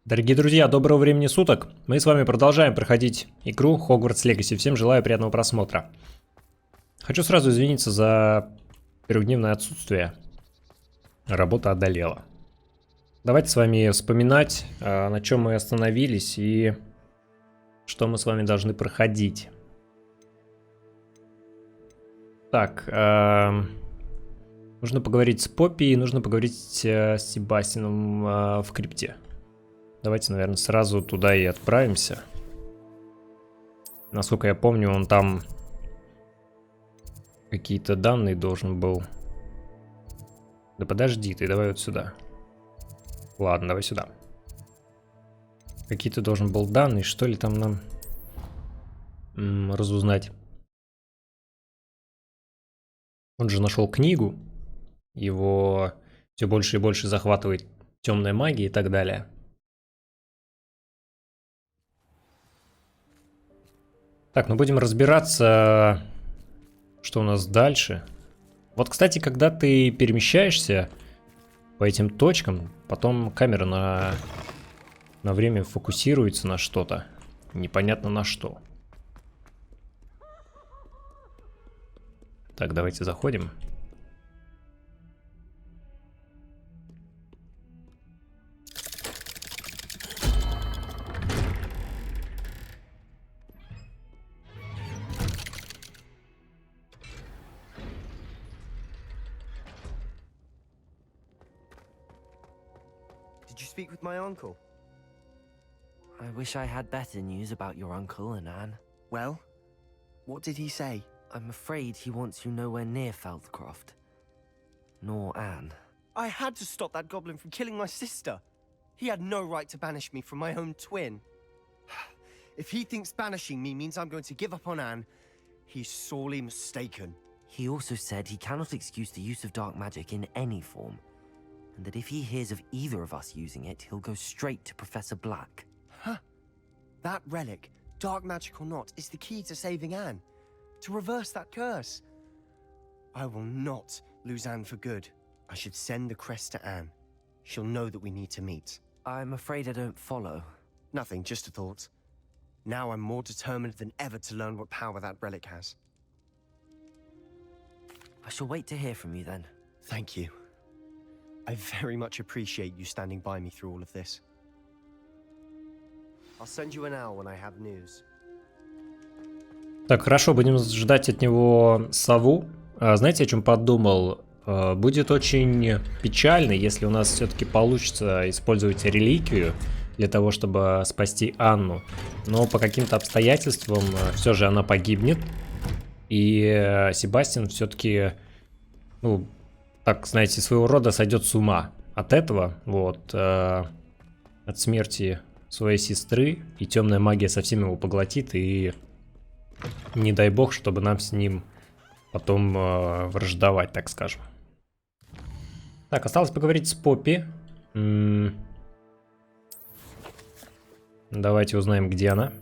Дорогие друзья, доброго времени суток. Мы с вами продолжаем проходить игру Hogwarts Legacy. Всем желаю приятного просмотра. Хочу сразу извиниться за трехдневное отсутствие. Работа одолела. Давайте с вами вспоминать, на чем мы остановились и что мы с вами должны проходить. Так, нужно поговорить с Поппи и нужно поговорить с Себастьяном в крипте. Давайте, наверное, сразу туда и отправимся. Насколько я помню, он там какие-то данные должен был. Да подожди ты, давай вот сюда. Ладно, давай сюда. Какие-то должен был данные, что ли там нам разузнать. Он же нашел книгу. Его все больше и больше захватывает темная магия и так далее. Так, ну будем разбираться, что у нас дальше. Вот, кстати, когда ты перемещаешься по этим точкам, потом камера на время фокусируется на что-то. Непонятно на что. Так, давайте заходим. Did you speak with my uncle? I wish I had better news about your uncle and Anne. Well, what did he say? I'm afraid he wants you nowhere near Feldcroft. Nor Anne. I had to stop that goblin from killing my sister. He had no right to banish me from my own twin. If he thinks banishing me means I'm going to give up on Anne, he's sorely mistaken. He also said he cannot excuse the use of dark magic in any form, and that if he hears of either of us using it, he'll go straight to Professor Black. Huh? That relic, dark magic or not, is the key to saving Anne. To reverse that curse. I will not lose Anne for good. I should send the crest to Anne. She'll know that we need to meet. I'm afraid I don't follow. Nothing, just a thought. Now I'm more determined than ever to learn what power that relic has. I shall wait to hear from you then. Thank you. I very much appreciate you standing by me through all of this. I'll send you an hour when I have news. Так, хорошо, будем ждать от него сову. Знаете, о чем подумал? Будет очень печально, если у нас все-таки получится использовать реликвию для того, чтобы спасти Анну. Но по каким-то обстоятельствам все же она погибнет. И Себастьян все-таки, ну, так, знаете, своего рода сойдет с ума от этого. Вот. От смерти своей сестры. И темная магия совсем его поглотит. И не дай бог, чтобы нам с ним потом враждовать, так скажем. Так, осталось поговорить с Поппи. Давайте узнаем, где она.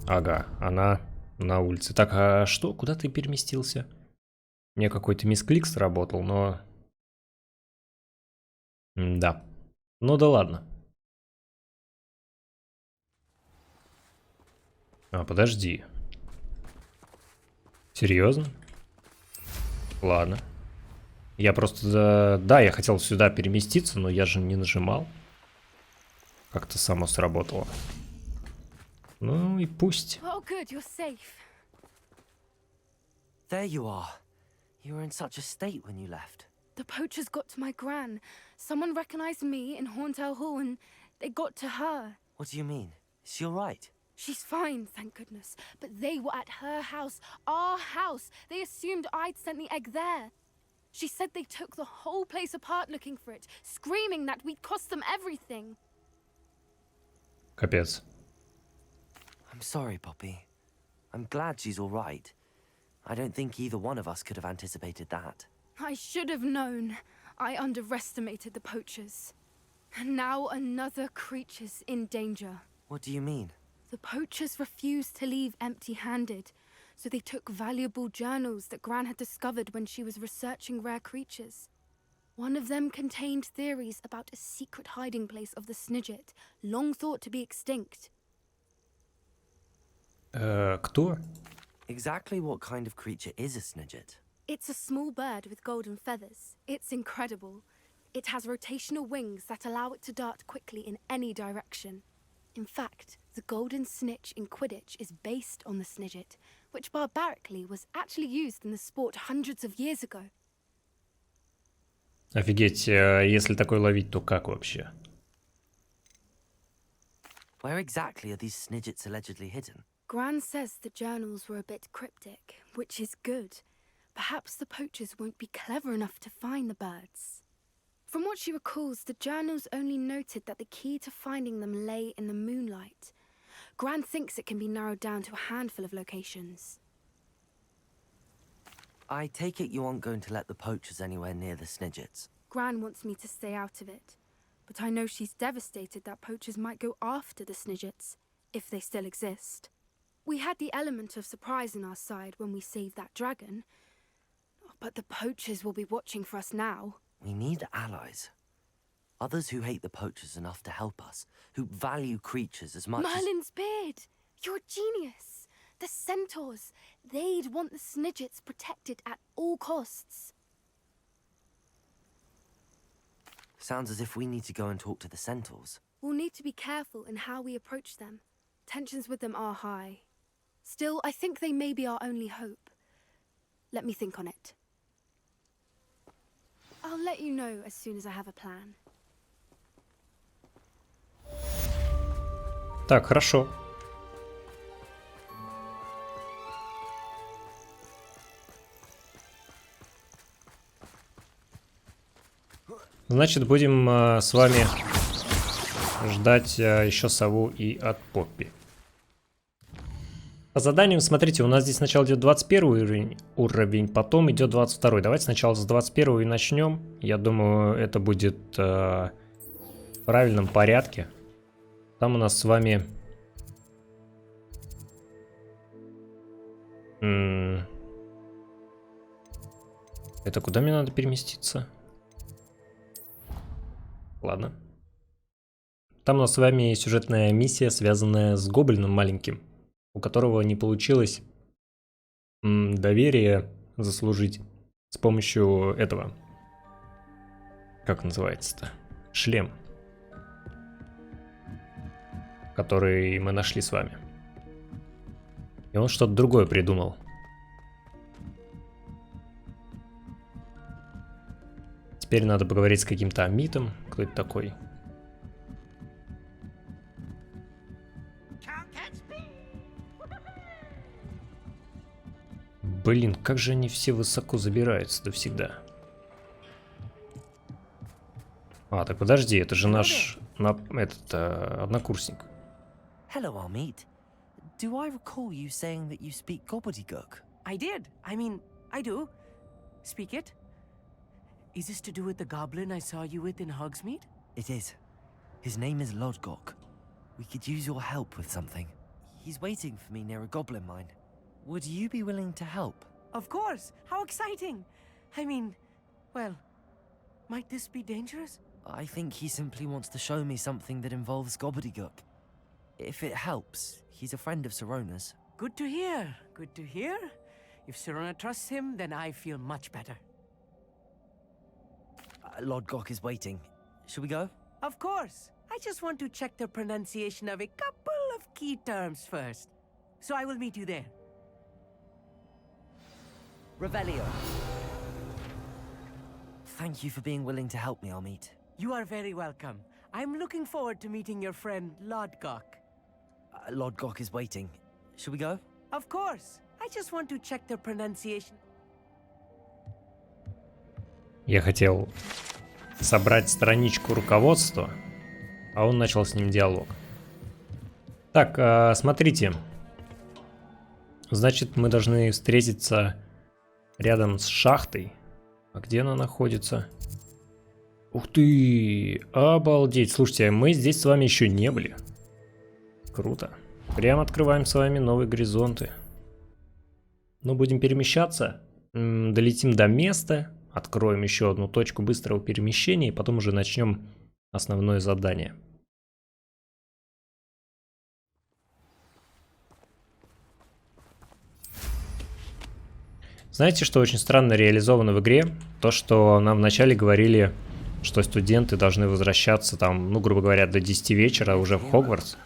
Ага, она на улице. Так, а что? Куда ты переместился? Мне какой-то мисклик сработал, но... Да. Ну да ладно. А, подожди. Серьезно? Ладно. Я просто... Да, я хотел сюда переместиться, но я же не нажимал. Как-то само сработало. Ну и пусть. Oh, good, you're safe. There you are. You were in such a state when you left. The poachers got to my gran. Someone recognized me in Horntail Hall and they got to her. What do you mean? Is she alright? She's fine, thank goodness. But they were at her house, our house. They assumed I'd sent the egg there. She said they took the whole place apart looking for it, screaming that we'd cost them everything. Капец. I'm sorry, Poppy. I'm glad she's alright. I don't think either one of us could have anticipated that. I should have known. I underestimated the poachers. And now another creature's in danger. What do you mean? The poachers refused to leave empty-handed, so they took valuable journals that Gran had discovered when she was researching rare creatures. One of them contained theories about a secret hiding place of the Snidget, long thought to be extinct. Кто? Exactly what kind of creature is a Snidget? It's a small bird with golden feathers. It's incredible. It has rotational wings that allow it to dart quickly in any direction. In fact, the golden snitch in Quidditch is based on the Snidget, which barbarically was actually used in the sport hundreds of years ago. Офигеть, если такое ловить, то как вообще? Where exactly are these Snidgets allegedly hidden? Gran says the journals were a bit cryptic, which is good. Perhaps the poachers won't be clever enough to find the birds. From what she recalls, the journals only noted that the key to finding them lay in the moonlight. Gran thinks it can be narrowed down to a handful of locations. I take it you aren't going to let the poachers anywhere near the Snidgets. Gran wants me to stay out of it, but I know she's devastated that poachers might go after the Snidgets, if they still exist. We had the element of surprise on our side when we saved that dragon, but the poachers will be watching for us now. We need allies. Others who hate the poachers enough to help us, who value creatures as much Merlin's beard! You're a genius! The centaurs! They'd want the Snidgets protected at all costs. Sounds as if we need to go and talk to the centaurs. We'll need to be careful in how we approach them. Tensions with them are high. Still, I think they may be our only hope. Let me think on it. I'll let you know as soon as I have a plan. Так, хорошо. Значит, будем с вами ждать еще сову и от Поппи. По заданиям, смотрите, у нас здесь сначала идет 21 уровень, потом идет 22. Давайте сначала с 21 и начнем. Я думаю, это будет в правильном порядке. Там у нас с вами... Это куда мне надо переместиться? Ладно. Там у нас с вами сюжетная миссия, связанная с гоблином маленьким, у которого не получилось доверие заслужить с помощью этого. Как называется-то? Шлем. Который мы нашли с вами. И он что-то другое придумал. Теперь надо поговорить с каким-то амитом. Кто это такой? Блин, как же они все высоко забираются-то всегда. А, так подожди, это же наш однокурсник. Hello, Amit. Do I recall you saying that you speak gobbledygook? I did. I mean, I do. Speak it. Is this to do with the goblin I saw you with in Hogsmeade? It is. His name is Lodgok. We could use your help with something. He's waiting for me near a goblin mine. Would you be willing to help? Of course. How exciting. I mean, well, might this be dangerous? I think he simply wants to show me something that involves gobbledygook. If it helps, he's a friend of Sirona's. Good to hear. Good to hear. If Sirona trusts him, then I feel much better. Lodgok is waiting. Shall we go? Of course. I just want to check the pronunciation of a couple of key terms first. So I will meet you there. Revelio. Thank you for being willing to help me, Amit. You are very welcome. I'm looking forward to meeting your friend, Lodgok. Lodgok is waiting. Shall we go? Of course. I just want to check the pronunciation. Я хотел собрать страничку руководства, а он начал с ним диалог. Так, смотрите. Значит, мы должны встретиться рядом с шахтой. А где она находится? Ух ты! Обалдеть! Слушайте, мы здесь с вами еще не были. Круто. Прям открываем с вами новые горизонты. Ну, будем перемещаться. Долетим до места. откроем еще одну точку быстрого перемещения, и потом уже начнем основное задание. Знаете, что очень странно реализовано в игре? То, что нам вначале говорили, что студенты должны возвращаться там, ну, грубо говоря, до 10 вечера уже в Хогвартс.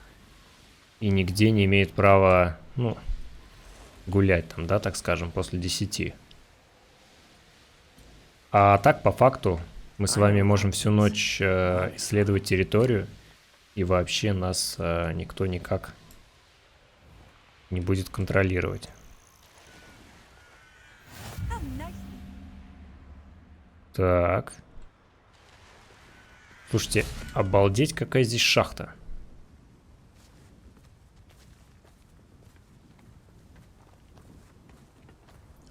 И нигде не имеют права, ну, гулять там, да, так скажем, после 10. А так, по факту, мы с вами можем всю ночь исследовать территорию, и вообще нас никто никак не будет контролировать. Так. Слушайте, обалдеть, какая здесь шахта.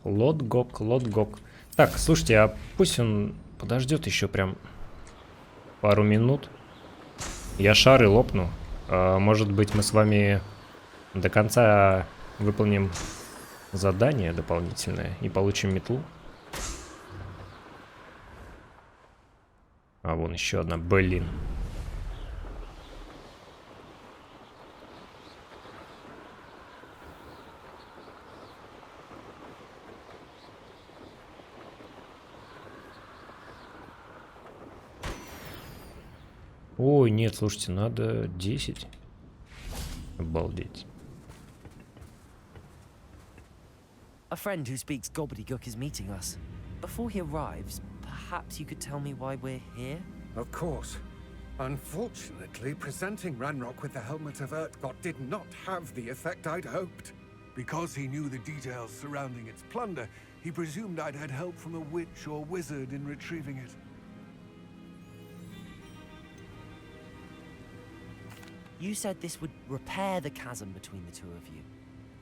Лотгок, лотгок. Так, слушайте, а пусть он подождет еще прям пару минут. Я шары лопну. Может быть, мы с вами до конца выполним задание дополнительное и получим метлу. А вон еще одна, блин. Ой, нет, слушайте, надо 10. Обалдеть. A friend who speaks gobbledygook is meeting us. Before he arrives, perhaps you could tell me why we're here? Of course. Unfortunately, presenting Ranrock with the Helmet of Urtkot did not have the effect I'd hoped. Because he knew the details surrounding its plunder, he presumed I'd had help from a witch or wizard in retrieving it. You said this would repair the chasm between the two of you.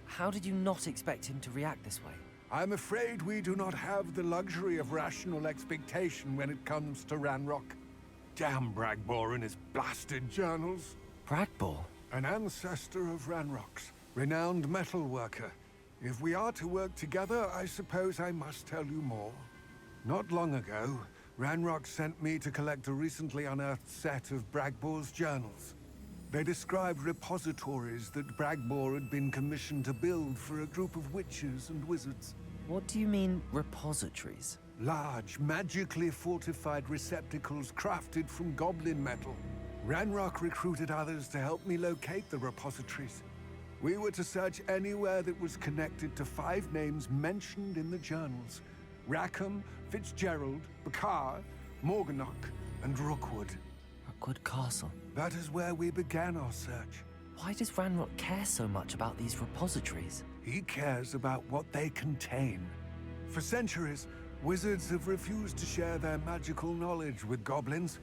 How did you not expect him to react this way? I'm afraid we do not have the luxury of rational expectation when it comes to Ranrock. Damn Bragbor and his blasted journals. Bragbor? An ancestor of Ranrock's, renowned metal worker. If we are to work together, I suppose I must tell you more. Not long ago, Ranrock sent me to collect a recently unearthed set of Bragbor's journals. They described repositories that Bragbor had been commissioned to build for a group of witches and wizards. What do you mean, repositories? Large, magically fortified receptacles crafted from goblin metal. Ranrock recruited others to help me locate the repositories. We were to search anywhere that was connected to 5 names mentioned in the journals. Rackham, Fitzgerald, Bakar, Morganach, and Rookwood. Rookwood Castle. That is where we began our search. Why does Ranrock care so much about these repositories? He cares about what they contain. For centuries, wizards have refused to share their magical knowledge with goblins.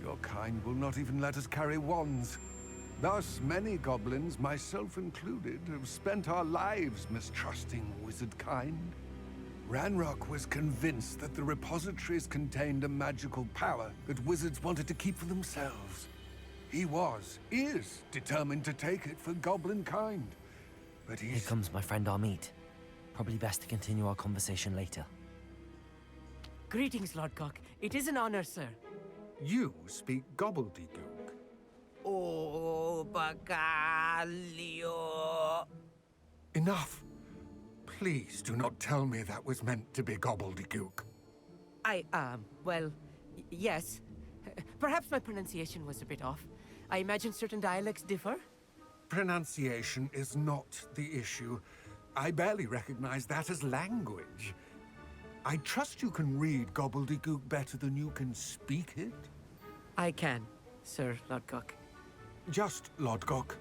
Your kind will not even let us carry wands. Thus, many goblins, myself included, have spent our lives mistrusting wizard kind. Ranrock was convinced that the repositories contained a magical power that wizards wanted to keep for themselves. He is determined to take it for goblin kind. But Here comes my friend Amit. Probably best to continue our conversation later. Greetings, Lord Cock. It is an honor, sir. You speak gobbledygook. Oh, Bacalio. Enough. Please do not tell me that was meant to be gobbledygook. Well, yes. Perhaps my pronunciation was a bit off. I imagine certain dialects differ. Pronunciation is not the issue. I barely recognize that as language. I trust you can read gobbledygook better than you can speak it? I can, Sir Lodgok. Just Lodgok.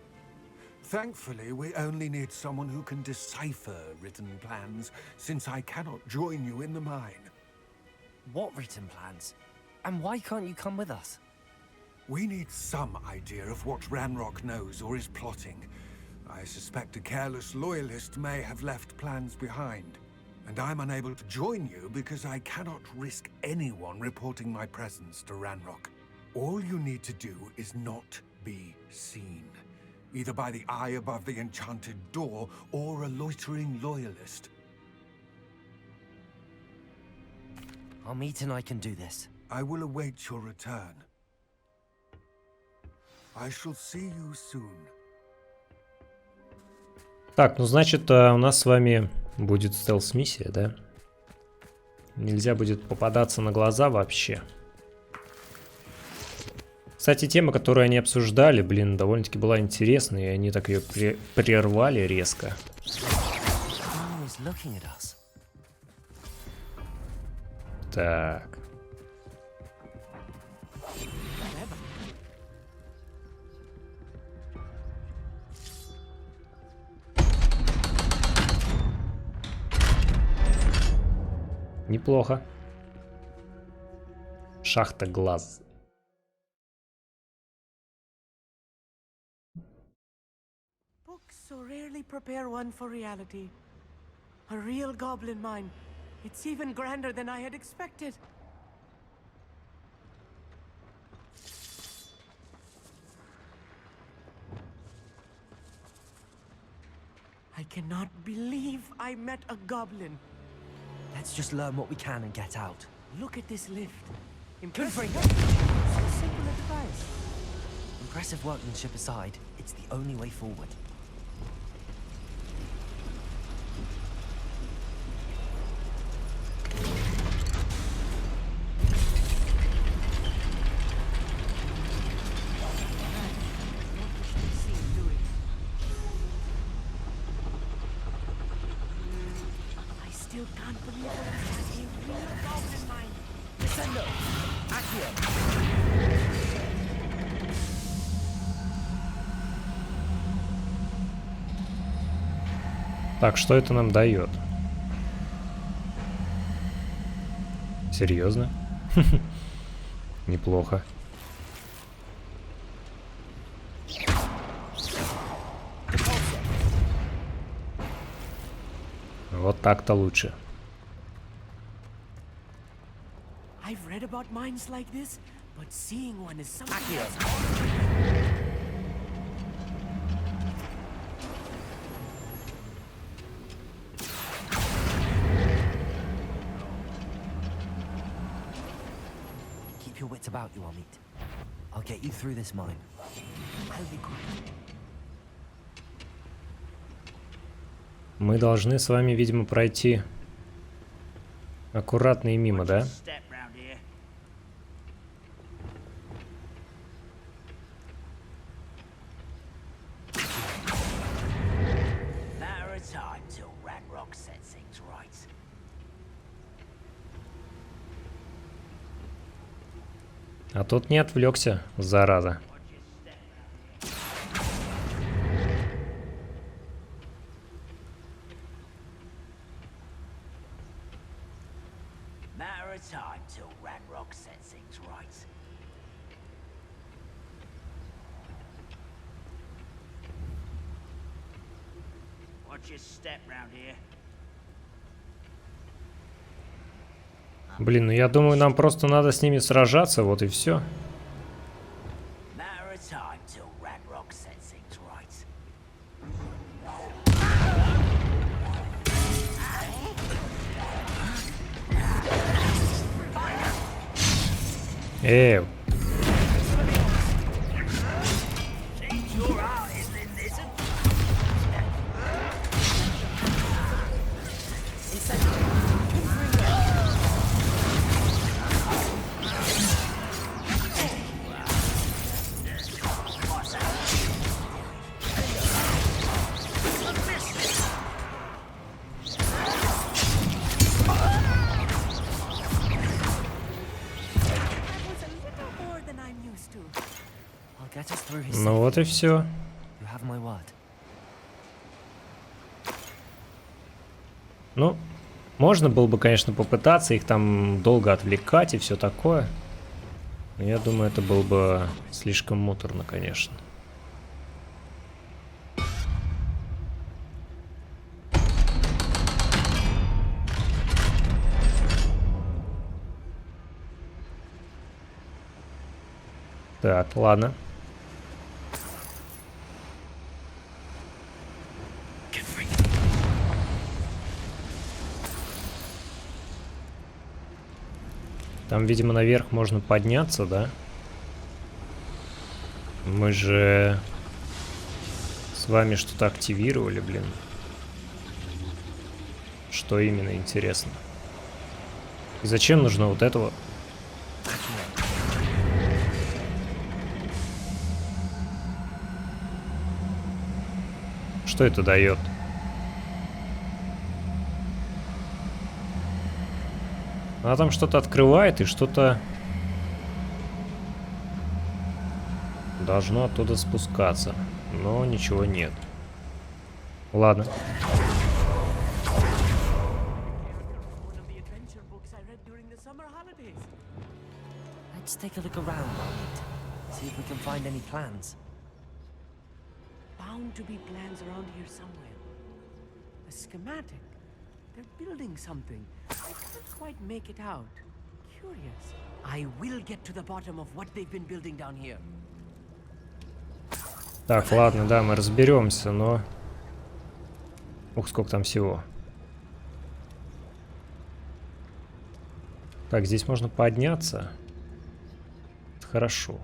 Thankfully, we only need someone who can decipher written plans, since I cannot join you in the mine. What written plans? And why can't you come with us? We need some idea of what Ranrock knows or is plotting. I suspect a careless loyalist may have left plans behind. And I'm unable to join you because I cannot risk anyone reporting my presence to Ranrock. All you need to do is not be seen. Either by the eye above the enchanted door, or a loitering loyalist. and I can do this. I will await your return. I shall see you soon. Так, ну значит, у нас с вами будет стелс-миссия, да? Нельзя будет попадаться на глаза вообще. Кстати, тема, которую они обсуждали, блин, довольно-таки была интересной, и они так ее прервали резко. Так. Неплохо. Шахта глаз. Books so rarely prepare one for reality. A real goblin mine. It's even grander than I had expected. I cannot believe I met a goblin. Let's just learn what we can and get out. Look at this lift. Impressive. So simple a device. Impressive workmanship aside, it's the only way forward. I still can't believe it was a real goblin mine. Descendo! Accio! Так, что это нам дает? Серьезно? Неплохо. Вот так-то лучше. I've read about mines like this, but seeing one is something else. Keep your wits about you, Amit. I'll get you through this mine. I'll be quick. Мы должны с вами, видимо, пройти аккуратно и мимо, да? А тут не отвлекся, зараза. Блин, ну я думаю, нам просто надо с ними сражаться, вот и все. Ну вот и все. Ну, можно было бы, конечно, попытаться их там долго отвлекать и все такое. Но я думаю, это было бы слишком муторно, конечно. Так, ладно. Там, видимо, наверх можно подняться, да? Мы же с вами что-то активировали, блин. Что именно, интересно? И зачем нужно вот это вот? Что это дает? Она там что-то открывает и что-то должно оттуда спускаться. Но ничего нет. Ладно. One of the adventure books I read during the summer holidays. Let's take a look around, Margit. See if we can find any plans. Bound to be plans around here somewhere. A schematic. They're building something. I can't quite make it out. Curious. I will get to the bottom of what they've been building down here. Так, ладно, да, мы разберемся, но... Ух, сколько там всего. Так, здесь можно подняться. Это хорошо.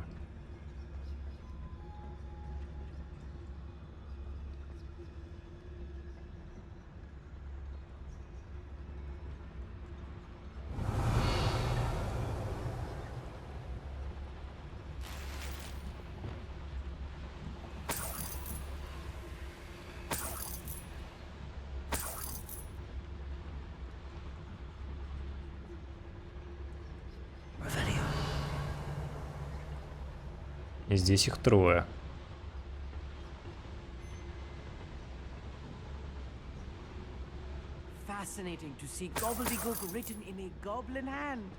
И здесь их трое. Fascinating to see gobbledygook written in a goblin hand.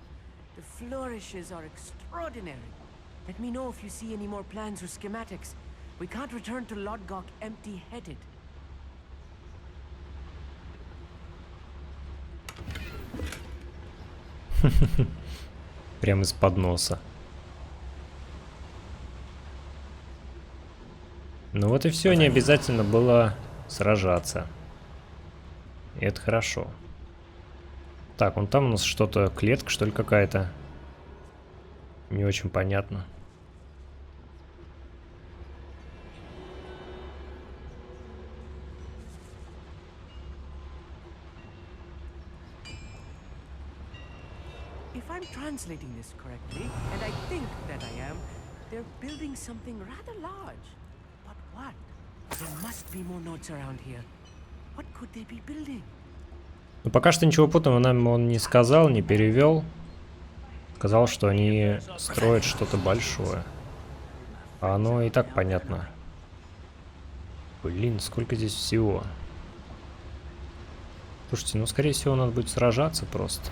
The flourishes are extraordinary. Let me know if you see any more plans or schematics. We can't return to Lodgok empty-headed. Прямо из-под носа. Ну вот и все, не обязательно было сражаться. И это хорошо. Так, вон там у нас что-то, клетка, что ли, какая-то. Не очень понятно. If I'm translating this correctly, and I think that I am, they're building something rather large. But what? There must be more notes around here. What could they be building? Ну пока что ничего путного нам он не сказал, не перевел. Сказал, что они строят что-то большое. А оно и так понятно. Блин, сколько здесь всего. Слушайте, ну скорее всего надо будет сражаться просто.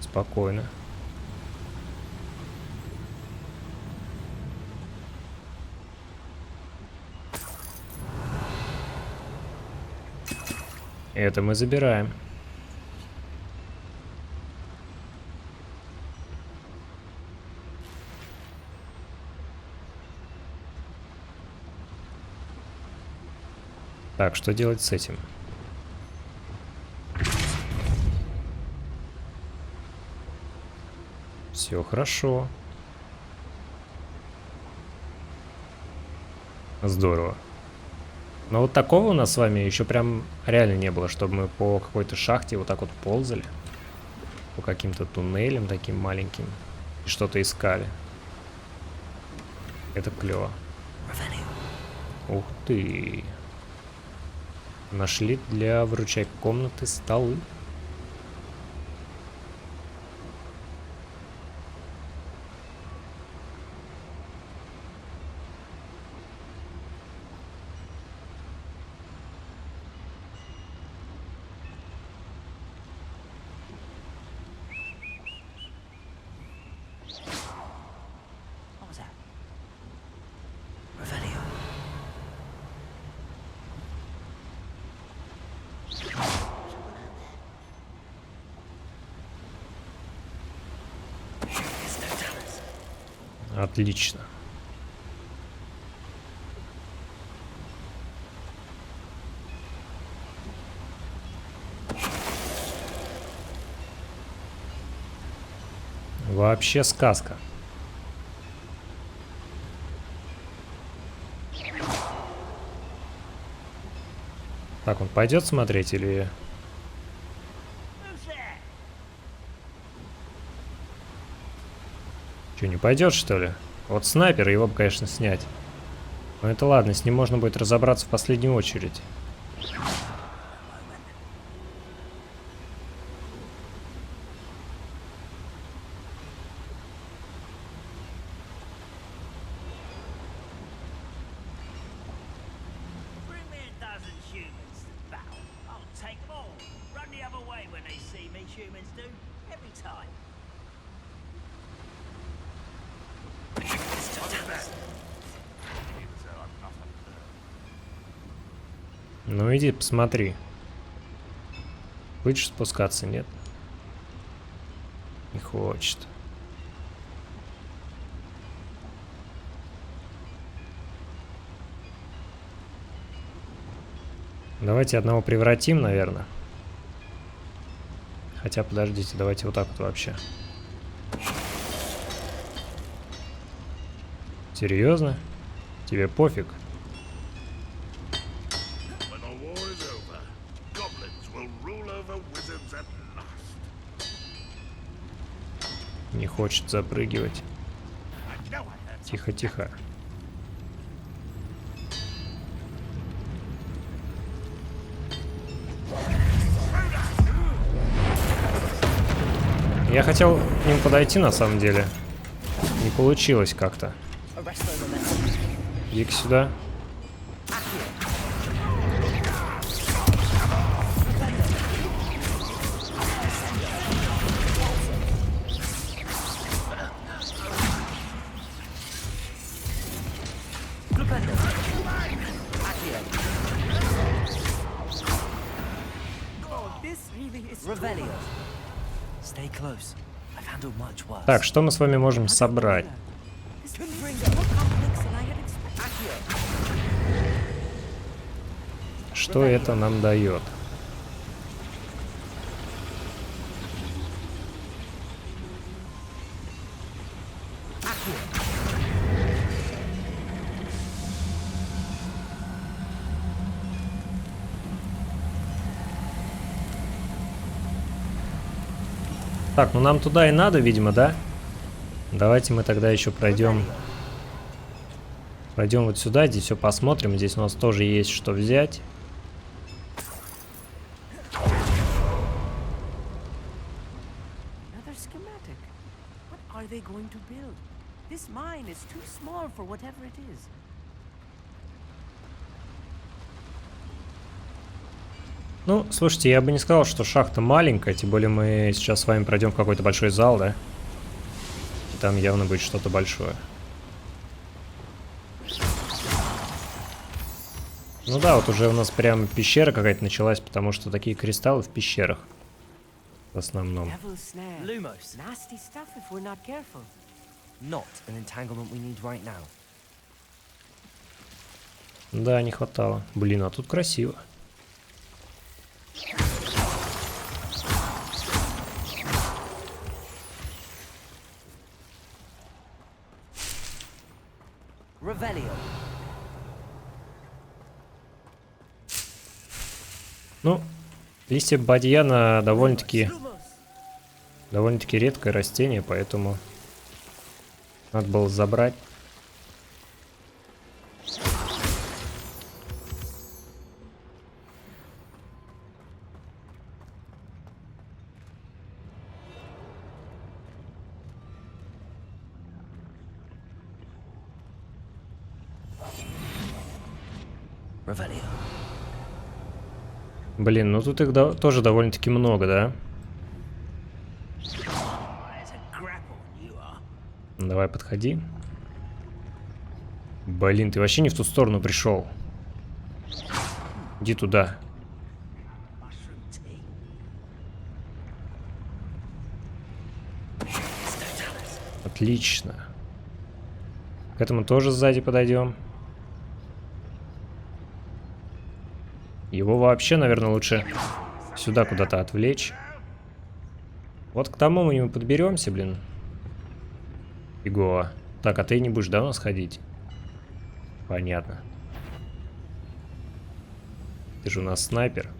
Спокойно. Это мы забираем. Так, что делать с этим? Все хорошо. Здорово. Но вот такого у нас с вами еще прям реально не было, чтобы мы по какой-то шахте вот так вот ползали. По каким-то туннелям таким маленьким. И что-то искали. Это клево. Ух ты. Нашли для выручай комнаты столы. What was that? Revelio. Отлично. вообще сказка. Так, он пойдет смотреть или... Че, не пойдет, что ли? Вот снайпер, его бы, конечно, снять. Но это ладно, с ним можно будет разобраться в последнюю очередь. Ну иди, посмотри. Хочешь спускаться, нет? Не хочет. Давайте одного превратим, наверное. Хотя, подождите, давайте вот так вот вообще. Серьезно? Тебе пофиг? Не хочет запрыгивать. Тихо, тихо. Я хотел к ним подойти, на самом деле. Не получилось как-то. Иди-ка сюда. Так, что мы с вами можем собрать? Что это нам дает? Так, ну нам туда и надо, видимо, да? Давайте мы тогда еще пройдем. Пройдем вот сюда, здесь все посмотрим. Здесь у нас тоже есть что взять. Ну, слушайте, я бы не сказал, что шахта маленькая, тем более мы сейчас с вами пройдем в какой-то большой зал, да? И там явно будет что-то большое. Ну да, вот уже у нас прям пещера какая-то началась, потому что такие кристаллы в пещерах. В основном. Да, не хватало. Блин, а тут красиво. Ну, листья бадьяна довольно-таки редкое растение, поэтому надо было забрать. Блин, ну тут их тоже довольно-таки много, да? Давай, подходи. Блин, ты вообще не в ту сторону пришел. Иди туда. Отлично. К этому тоже сзади подойдем. Его вообще, наверное, лучше сюда куда-то отвлечь. Вот к тому мы не подберемся, блин. Фигово. Так, а ты не будешь, да, у нас ходить? Понятно. Ты же у нас снайпер.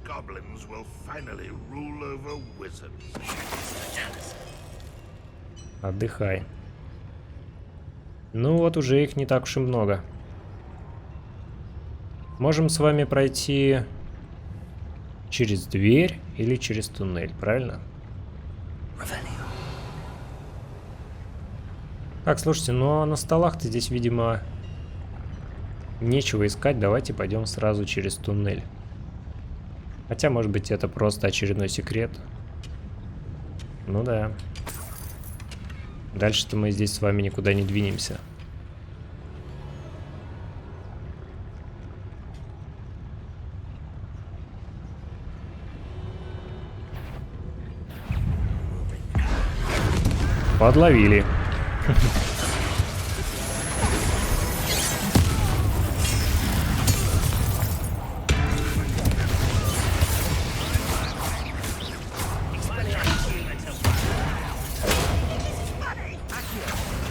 Goblins will finally rule over wizards. Отдыхай. Ну вот уже их не так уж и много. Можем с вами пройти через дверь или через туннель, правильно? Так, слушайте, ну а на столах-то здесь, видимо, нечего искать. Давайте пойдем сразу через туннель. Хотя, может быть, это просто очередной секрет. Ну да. Дальше-то мы здесь с вами никуда не двинемся. Подловили.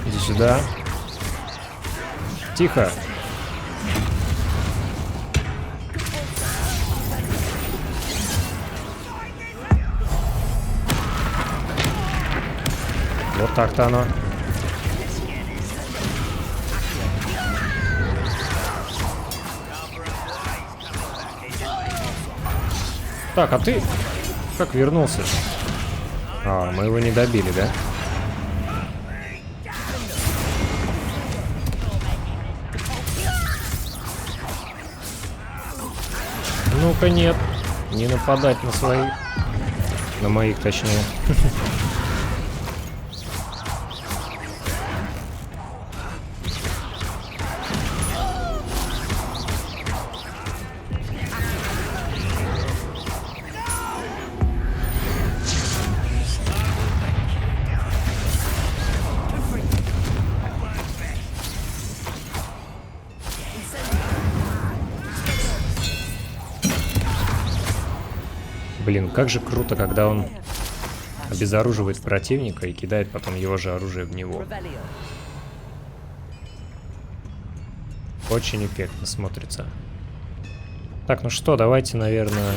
Иди сюда. Тихо. Вот так-то оно. Так, а ты как вернулся? А, мы его не добили, да? Ну-ка, нет. Не нападать на своих. На моих, точнее. Блин, как же круто, когда он обезоруживает противника и кидает потом его же оружие в него. Очень эффектно смотрится. Так, ну что, давайте, наверное...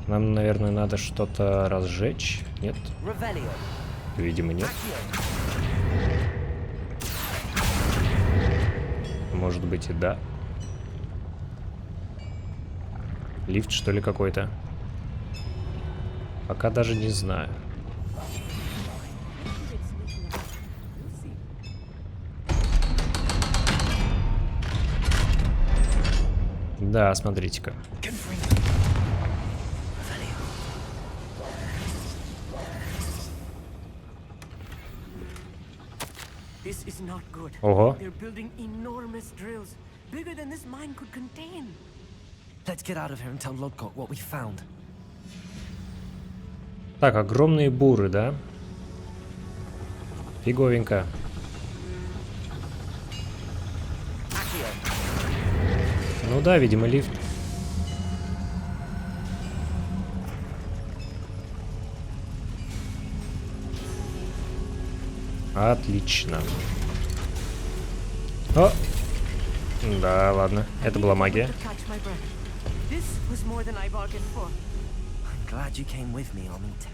Нам, наверное, надо что-то разжечь. Нет? Видимо, нет. Может быть и да. Лифт, что ли, какой-то? Пока даже не знаю. Да, смотрите-ка. Ого. Let's get out of here and tell Lodgok what we found. Так, огромные буры, да? Фиговенько. Ну да, видимо, лифт. Отлично. О! Да, ладно. Это была магия. I'm glad you came with me, Amit.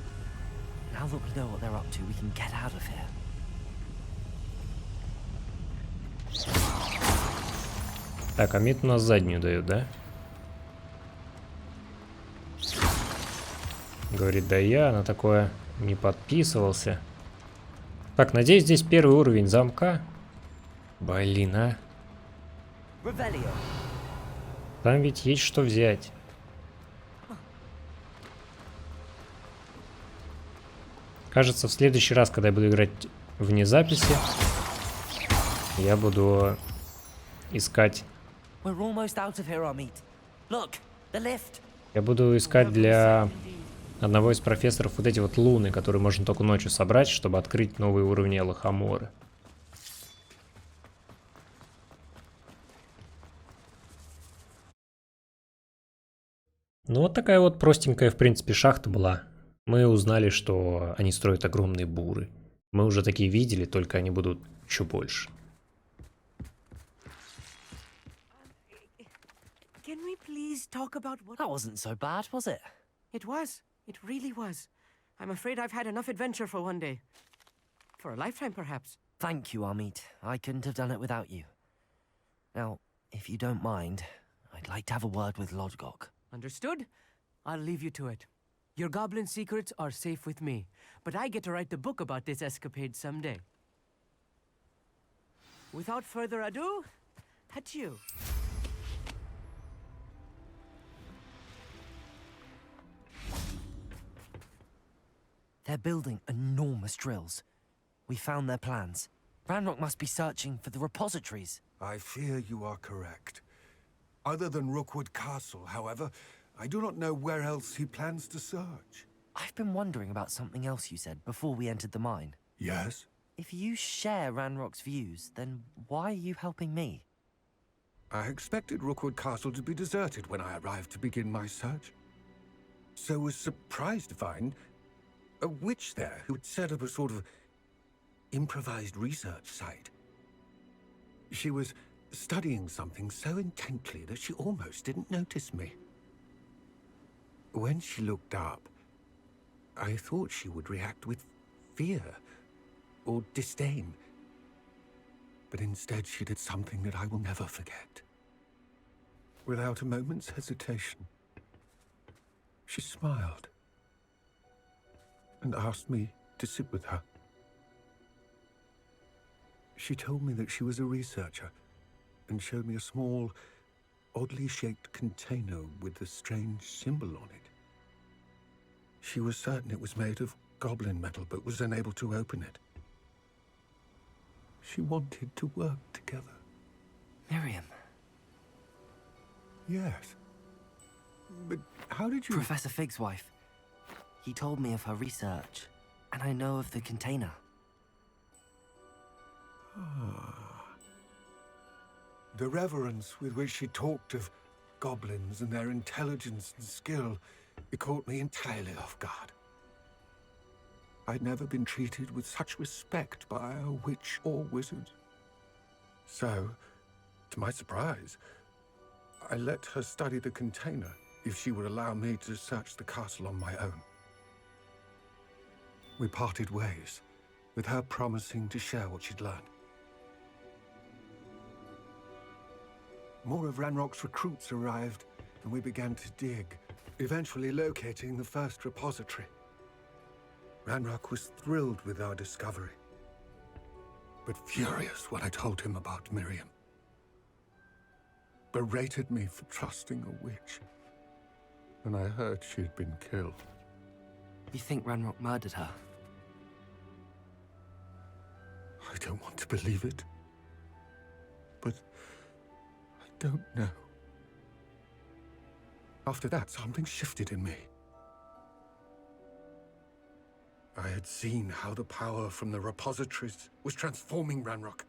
Now that we know what they're up to, we can get out of here. Так, Amit у нас заднюю дает, да? Говорит, да я на такое не подписывался. Так, надеюсь, здесь первый уровень замка. Блин, а. Там ведь есть что взять. Кажется, в следующий раз, когда я буду играть вне записи, я буду искать... Я буду искать для одного из профессоров вот эти вот луны, которые можно только ночью собрать, чтобы открыть новые уровни Лохоморы. Ну вот такая вот простенькая, в принципе, шахта была. Мы узнали, что они строят огромные буры. Мы уже такие видели, только они будут еще больше. Can we please talk about what... That wasn't so bad, was it? It was. It really was. I'm afraid I've had enough adventure for one day. For a lifetime, perhaps. Thank you, Amit. I couldn't have done it without you. Now, if you don't mind, I'd like to have a word with Lodgok. Understood? I'll leave you to it. Your goblin secrets are safe with me, but I get to write the book about this escapade someday. Without further ado, adieu. They're building enormous drills. We found their plans. Ranrock must be searching for the repositories. I fear you are correct. Other than Rookwood Castle, however, I do not know where else he plans to search. I've been wondering about something else you said before we entered the mine. Yes? If you share Ranrock's views, then why are you helping me? I expected Rookwood Castle to be deserted when I arrived to begin my search. So was surprised to find a witch there who had set up a sort of improvised research site. She was studying something so intently that she almost didn't notice me. When she looked up, I thought she would react with fear or disdain. But instead she did something that I will never forget. Without a moment's hesitation, she smiled and asked me to sit with her. She told me that she was a researcher and showed me a small, oddly shaped container with a strange symbol on it. She was certain it was made of goblin metal, but was unable to open it. She wanted to work together. Miriam. Yes. But how did you... Professor Fig's wife. He told me of her research, and I know of the container. The reverence with which she talked of goblins and their intelligence and skill, it caught me entirely off guard. I'd never been treated with such respect by a witch or wizard. So, to my surprise, I let her study the container if she would allow me to search the castle on my own. We parted ways, with her promising to share what she'd learned. More of Ranrock's recruits arrived, and we began to dig, eventually locating the first repository. Ranrock was thrilled with our discovery, but furious when I told him about Miriam. Berated me for trusting a witch, and I heard she'd been killed. You think Ranrock murdered her? I don't want to believe it, but I don't know. After that, something shifted in me. I had seen how the power from the repositories was transforming Ranrock,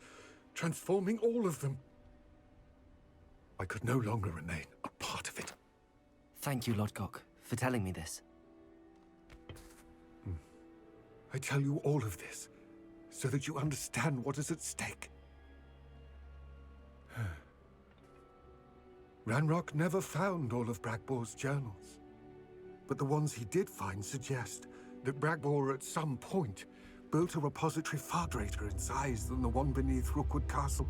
transforming all of them. I could no longer remain a part of it. Thank you, Lodgok, for telling me this. I tell you all of this so that you understand what is at stake. Ranrock never found all of Bragbor's journals, but the ones he did find suggest that Bragbor at some point built a repository far greater in size than the one beneath Rookwood Castle.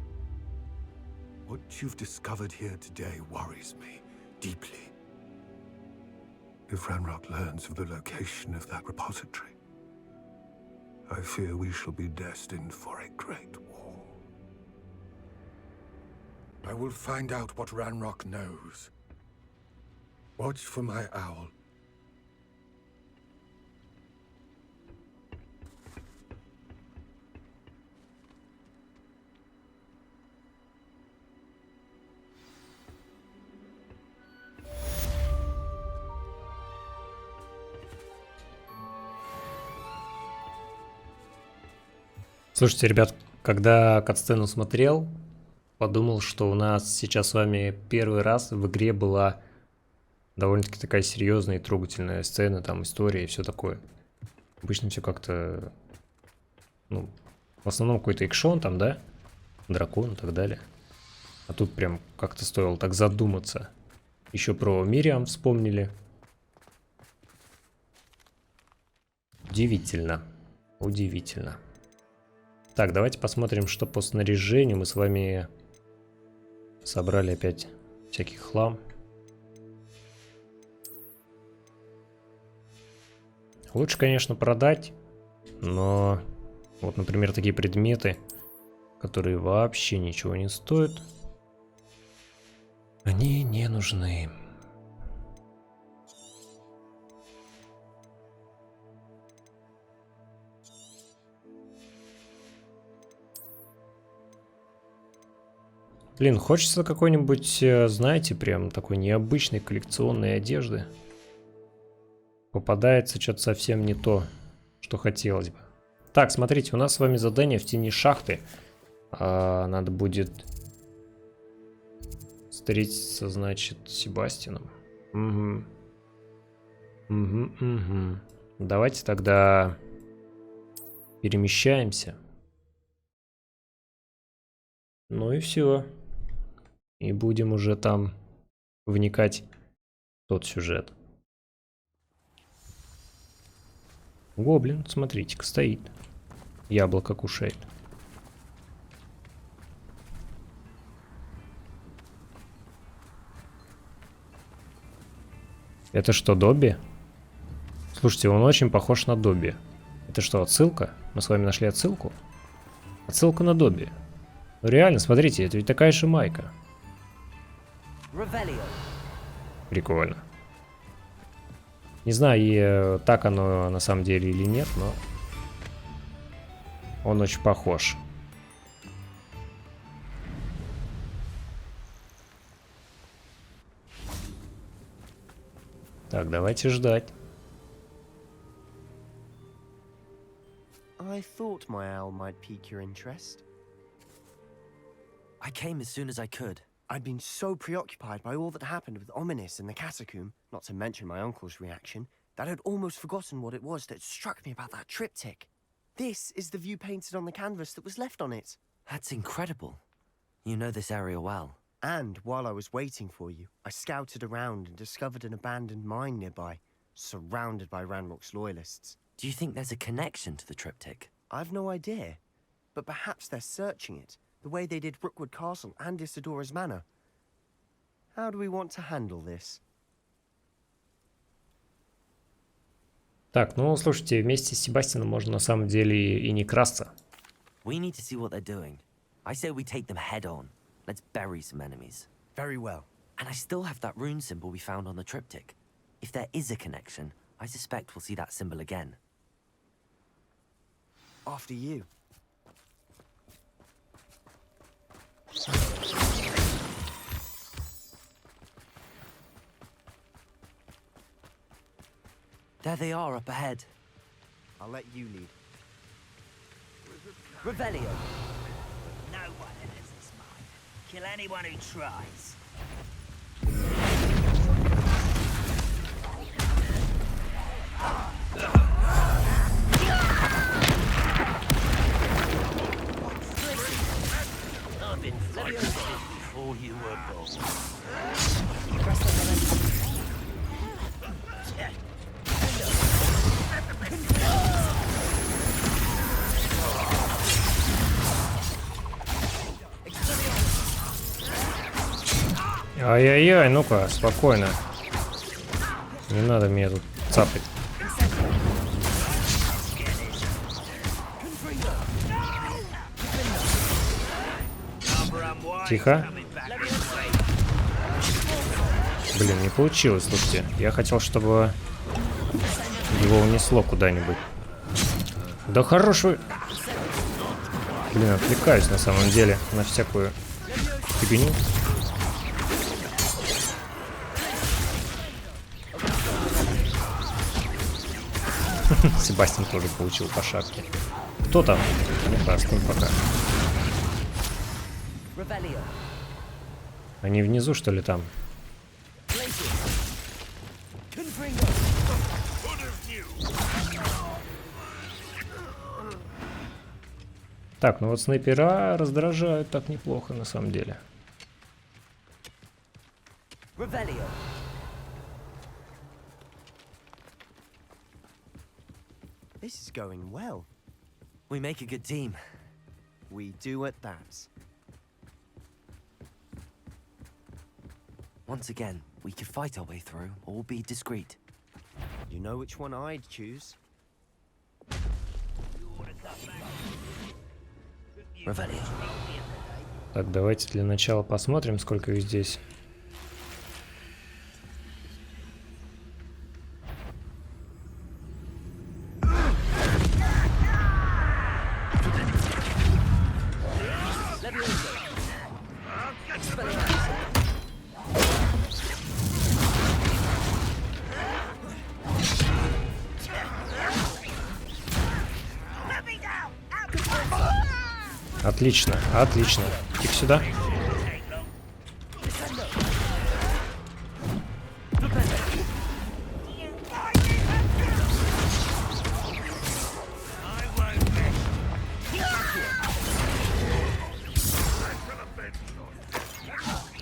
What you've discovered here today worries me deeply. If Ranrock learns of the location of that repository, I fear we shall be destined for a great war. I will find out what Ranrock knows. Watch for my owl. Слушайте, ребят, когда катсцену смотрел, подумал, что у нас сейчас с вами первый раз в игре была довольно-таки такая серьезная и трогательная сцена, там история и все такое. Обычно все как-то, ну, в основном какой-то экшон там, да? Дракон и так далее. А тут прям как-то стоило так задуматься. Еще про миром вспомнили. Удивительно. Удивительно. Так, давайте посмотрим, что по снаряжению. Мы с вами собрали опять всякий хлам. Лучше, конечно, продать. Но вот, например, такие предметы, которые вообще ничего не стоят, они не нужны. Блин, хочется какой-нибудь, знаете, прям такой необычной коллекционной одежды. Попадается что-то совсем не то, что хотелось бы. Так, смотрите, у нас с вами задание в тени шахты. Надо будет встретиться, значит, с Себастьяном. Угу. Давайте тогда перемещаемся. Ну и все. И будем уже там вникать в тот сюжет. Гоблин, смотрите-ка, стоит. Яблоко кушает. Это что, Добби? Слушайте, он очень похож на Добби. Это что, отсылка? Мы с вами нашли отсылку? Отсылка на Добби. Ну реально, смотрите, это ведь такая же майка. Прикольно. Не знаю, так оно на самом деле или нет, но он очень похож. Так, давайте ждать. I thought my owl might pique your interest. I came as soon as I could. I'd been so preoccupied by all that happened with Ominous in the catacomb, not to mention my uncle's reaction, that I'd almost forgotten what it was that struck me about that triptych. This is the view painted on the canvas that was left on it. That's incredible. You know this area well. And while I was waiting for you, I scouted around and discovered an abandoned mine nearby, surrounded by Ranrock's loyalists. Do you think there's a connection to the triptych? I've no idea, but perhaps they're searching it, the way they did Rookwood Castle and Isidora's Manor. How do we want to handle this? Так, ну слушайте, вместе с Себастьяном можно на самом деле и не красться. We need to see what they're doing. I say we take them head on. Let's bury some enemies. Very well. And I still have that rune symbol we found on the triptych. If there is a connection, I suspect we'll see that symbol again. After you. There they are up ahead. I'll let you lead. Revelio. No one enters this mine. Kill anyone who tries. I've been fighting this before you were born. Ай-яй-яй, ну-ка, спокойно. Не надо меня тут цапать. Тихо. Блин, не получилось, слушайте. Я хотел, чтобы его унесло куда-нибудь. Да хорошую. Блин, отвлекаюсь на самом деле на всякую фигню. Себастьян тоже получил по шапке. Кто там? Ну-ка, остынь пока. Они внизу, что ли, там? Так, ну вот снайпера раздражают так неплохо на самом деле. This is going well. We make a good team. We do at that. Once again, we could fight our way through or be discreet. You know which one I'd choose? Revelio. Так, давайте для начала посмотрим, сколько их здесь. Отлично, отлично. Иди сюда.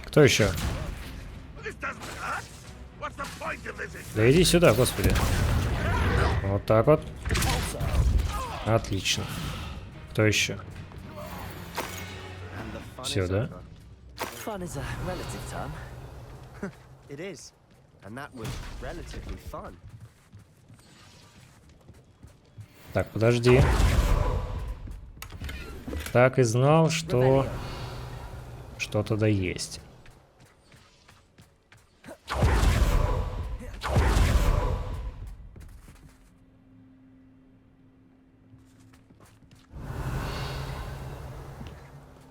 Кто еще? Да иди сюда, господи. Вот так вот. Отлично. Кто еще? Все, да? Fun is a relative term. It is. And that was relatively fun. Так, подожди. Так и знал, что что-то да есть.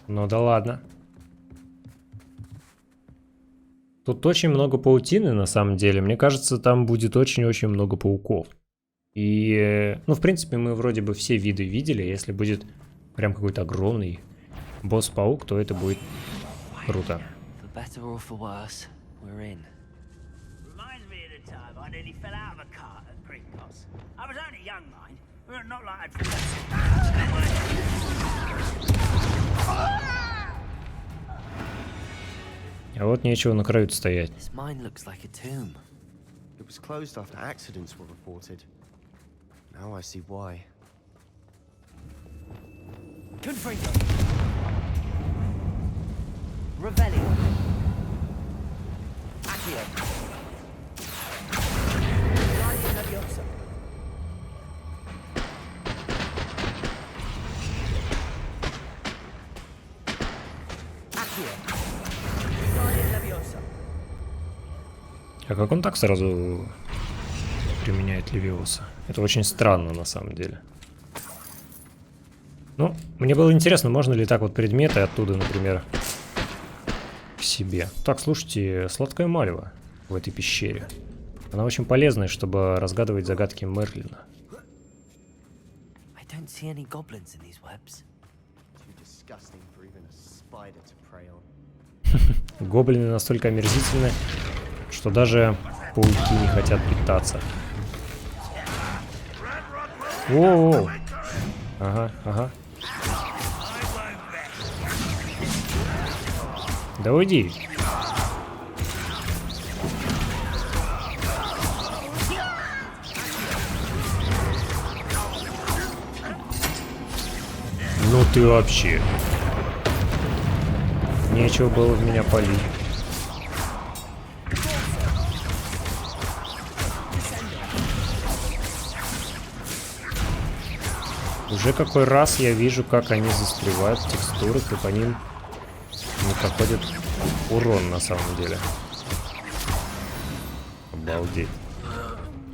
Ну да ладно. Тут очень много паутины на самом деле. Мне кажется, там будет очень-очень много пауков. И, ну, в принципе, мы вроде бы все виды видели. Если будет прям какой-то огромный босс-паук, то это будет круто. А вот нечего на краю стоять. It was closed after accidents were reported. Now I see why. Revelio. Accio. А как он так сразу применяет Левиоса? Это очень странно на самом деле. Ну, мне было интересно, можно ли так вот предметы оттуда, например, к себе. Так, слушайте, сладкое марево в этой пещере. Она очень полезная, чтобы разгадывать загадки Мерлина. Гоблины настолько омерзительны, что даже пауки не хотят питаться. Воу-воу. Ага, ага. Да уйди. Ну ты вообще. Нечего было в меня палить. Уже какой раз я вижу, как они застревают в текстурах, и по ним не проходит урон на самом деле. Обалдеть.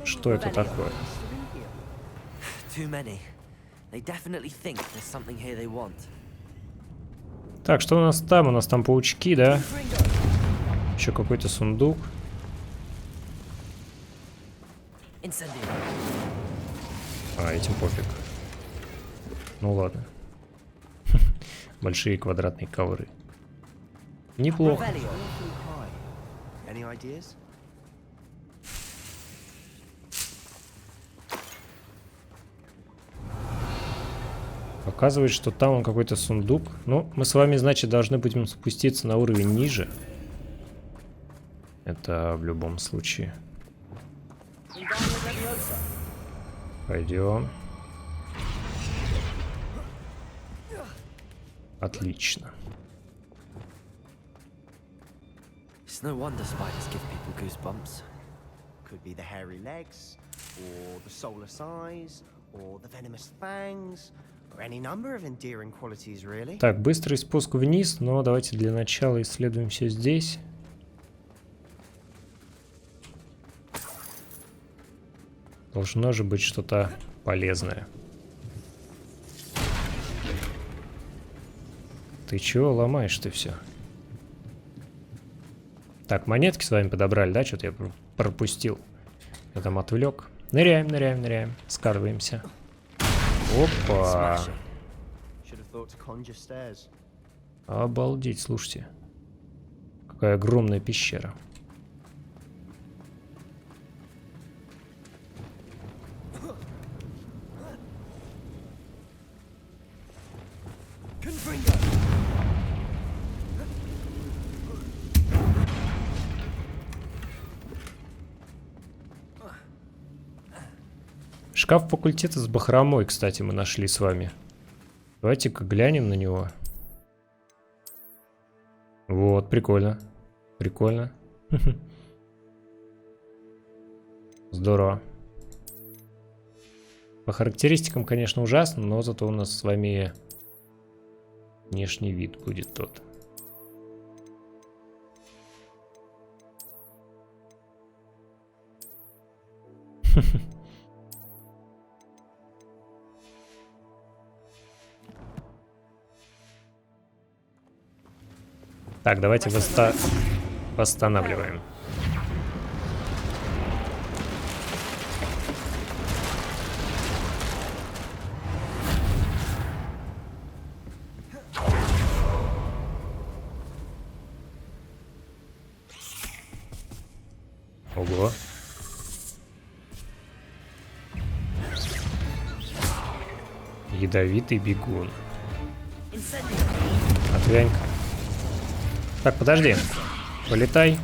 Что это такое? Так, что у нас там? У нас там паучки, да? Еще какой-то сундук. А, этим пофиг. Ну ладно. Большие квадратные ковры. Неплохо. Показывает, что там он какой-то сундук. Ну, мы с вами, значит, должны будем спуститься на уровень ниже. Это в любом случае. Пойдем. Отлично. It's no wonder spiders give people goosebumps. Could be the hairy legs, or the soulless eyes, or the venomous fangs, or any number of endearing qualities, really. Так, быстрый спуск вниз, но давайте для начала исследуем все здесь. Должно же быть что-то полезное. Ты чего ломаешь ты все? Так, монетки с вами подобрали, да? Что-то я пропустил. Я там отвлек. Ныряем, ныряем, ныряем. Скарываемся. Опа. Обалдеть, слушайте. Какая огромная пещера. Шкаф факультета с бахромой, кстати, мы нашли с вами. Давайте-ка глянем на него. Вот, прикольно. Прикольно. Здорово. По характеристикам, конечно, ужасно, но зато у нас с вами внешний вид будет тот. Так, давайте восстанавливаем. Ого. Ядовитый бегун. Отвянь-ка. Так, подожди. Полетай.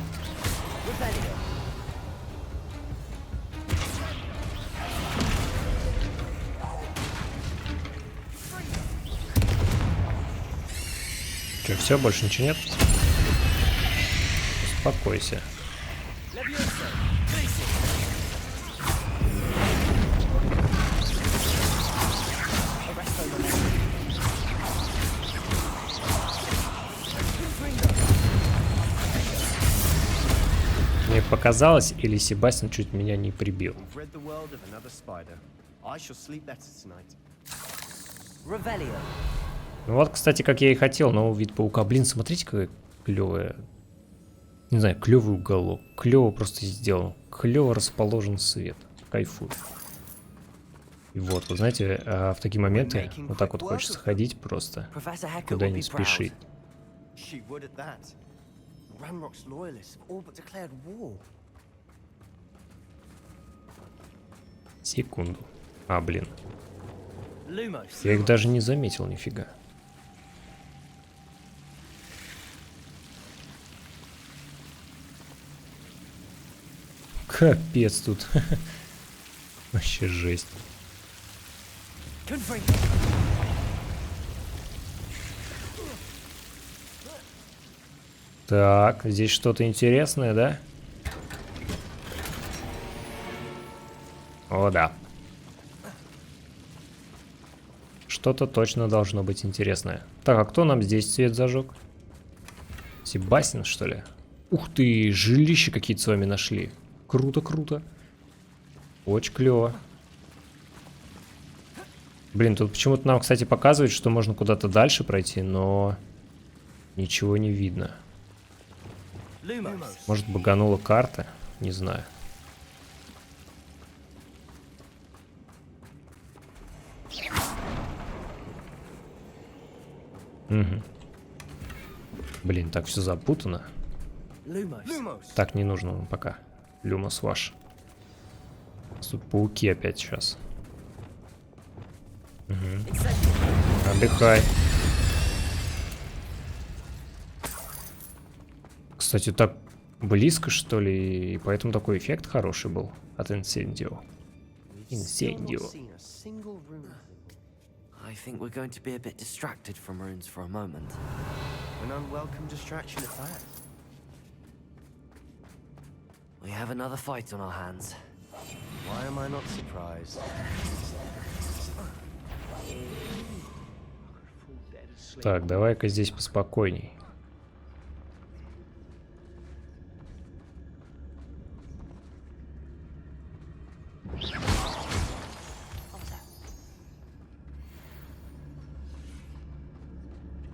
Че, все, больше ничего нет? Успокойся. Мне показалось, или Себастьян чуть меня не прибил. Ну вот, кстати, как я и хотел, новый вид паука. Блин, смотрите, какая клевая. Не знаю, клевый уголок. Клево просто сделан. Клево расположен свет. Кайфую. И вот, вы знаете, в такие моменты вот так вот хочется ходить просто. Куда-нибудь спешить. Секунду. А, блин. Я их даже не заметил, нифига. Капец тут. Вообще жесть. Так, здесь что-то интересное, да? О, да. Что-то точно должно быть интересное. Так, а кто нам здесь свет зажег? Себастьян, что ли? Ух ты, жилища какие-то с вами нашли. Круто, круто. Очень клево. Блин, тут почему-то нам, кстати, показывают, что можно куда-то дальше пройти, но ничего не видно. Может, баганула карта? Не знаю. Угу. Блин, так все запутано. Так, не нужно нам пока. Люмос ваш. Тут пауки опять сейчас. Угу. Отдыхай. Кстати, так близко, что ли, и поэтому такой эффект хороший был от инсендио. Инсендио. I think we're going to be a bit distracted from runes for a moment. An unwelcome distraction at that. We have another fight on our hands. Why am I not surprised? Так, давай-ка здесь поспокойней.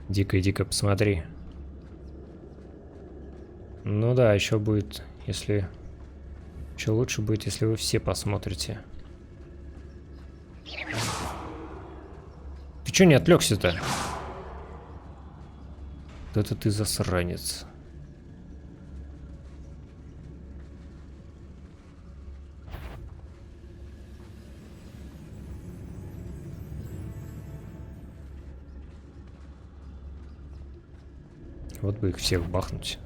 Дико, посмотри. Ну да, еще будет, если... Еще лучше будет, если вы все посмотрите. Ты че не отвлекся-то? Вот это ты засранец. Вот бы их всех бахнуть.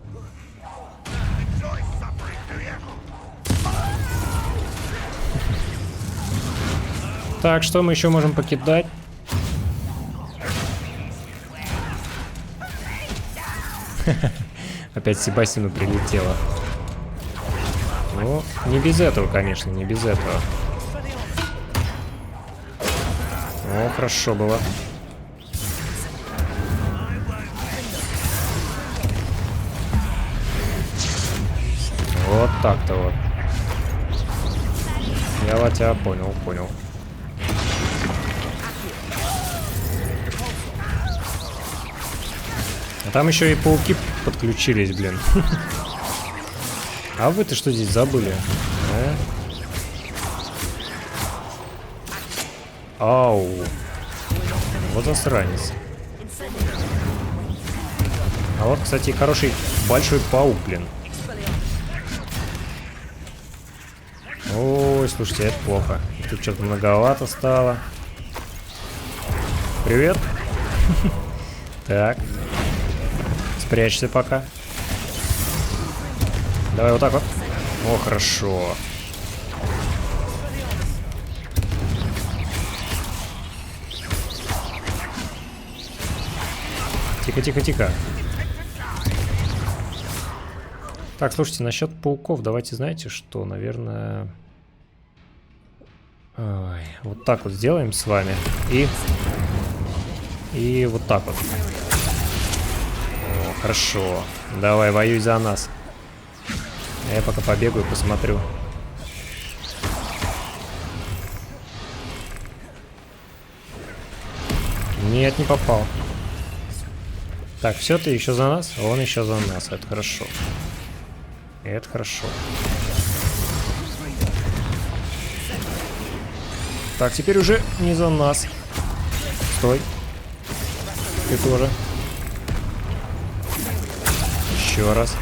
Так, что мы еще можем покидать? Опять Себастину прилетело. Ну, не без этого, конечно, не без этого. О, хорошо было. Вот так-то вот. Я тебя понял. А там еще и пауки подключились, блин. А вы-то что здесь забыли? Ау. Вот засранец. А вот, кстати, хороший большой паук, блин. Ой, слушайте, это плохо. Тут что-то многовато стало. Привет. Так. Спрячься пока. Давай вот так вот. О, хорошо. Тихо. Так, слушайте, насчет пауков, давайте, знаете что, наверное... Ой, вот так вот сделаем с вами. И вот так вот. О, хорошо. Давай, воюй за нас. Я пока побегаю, посмотрю. Нет, не попал. Так, все, ты еще за нас? Он еще за нас. Это хорошо. Это хорошо. Так, теперь уже не за нас. Стой. Ты тоже. Еще раз.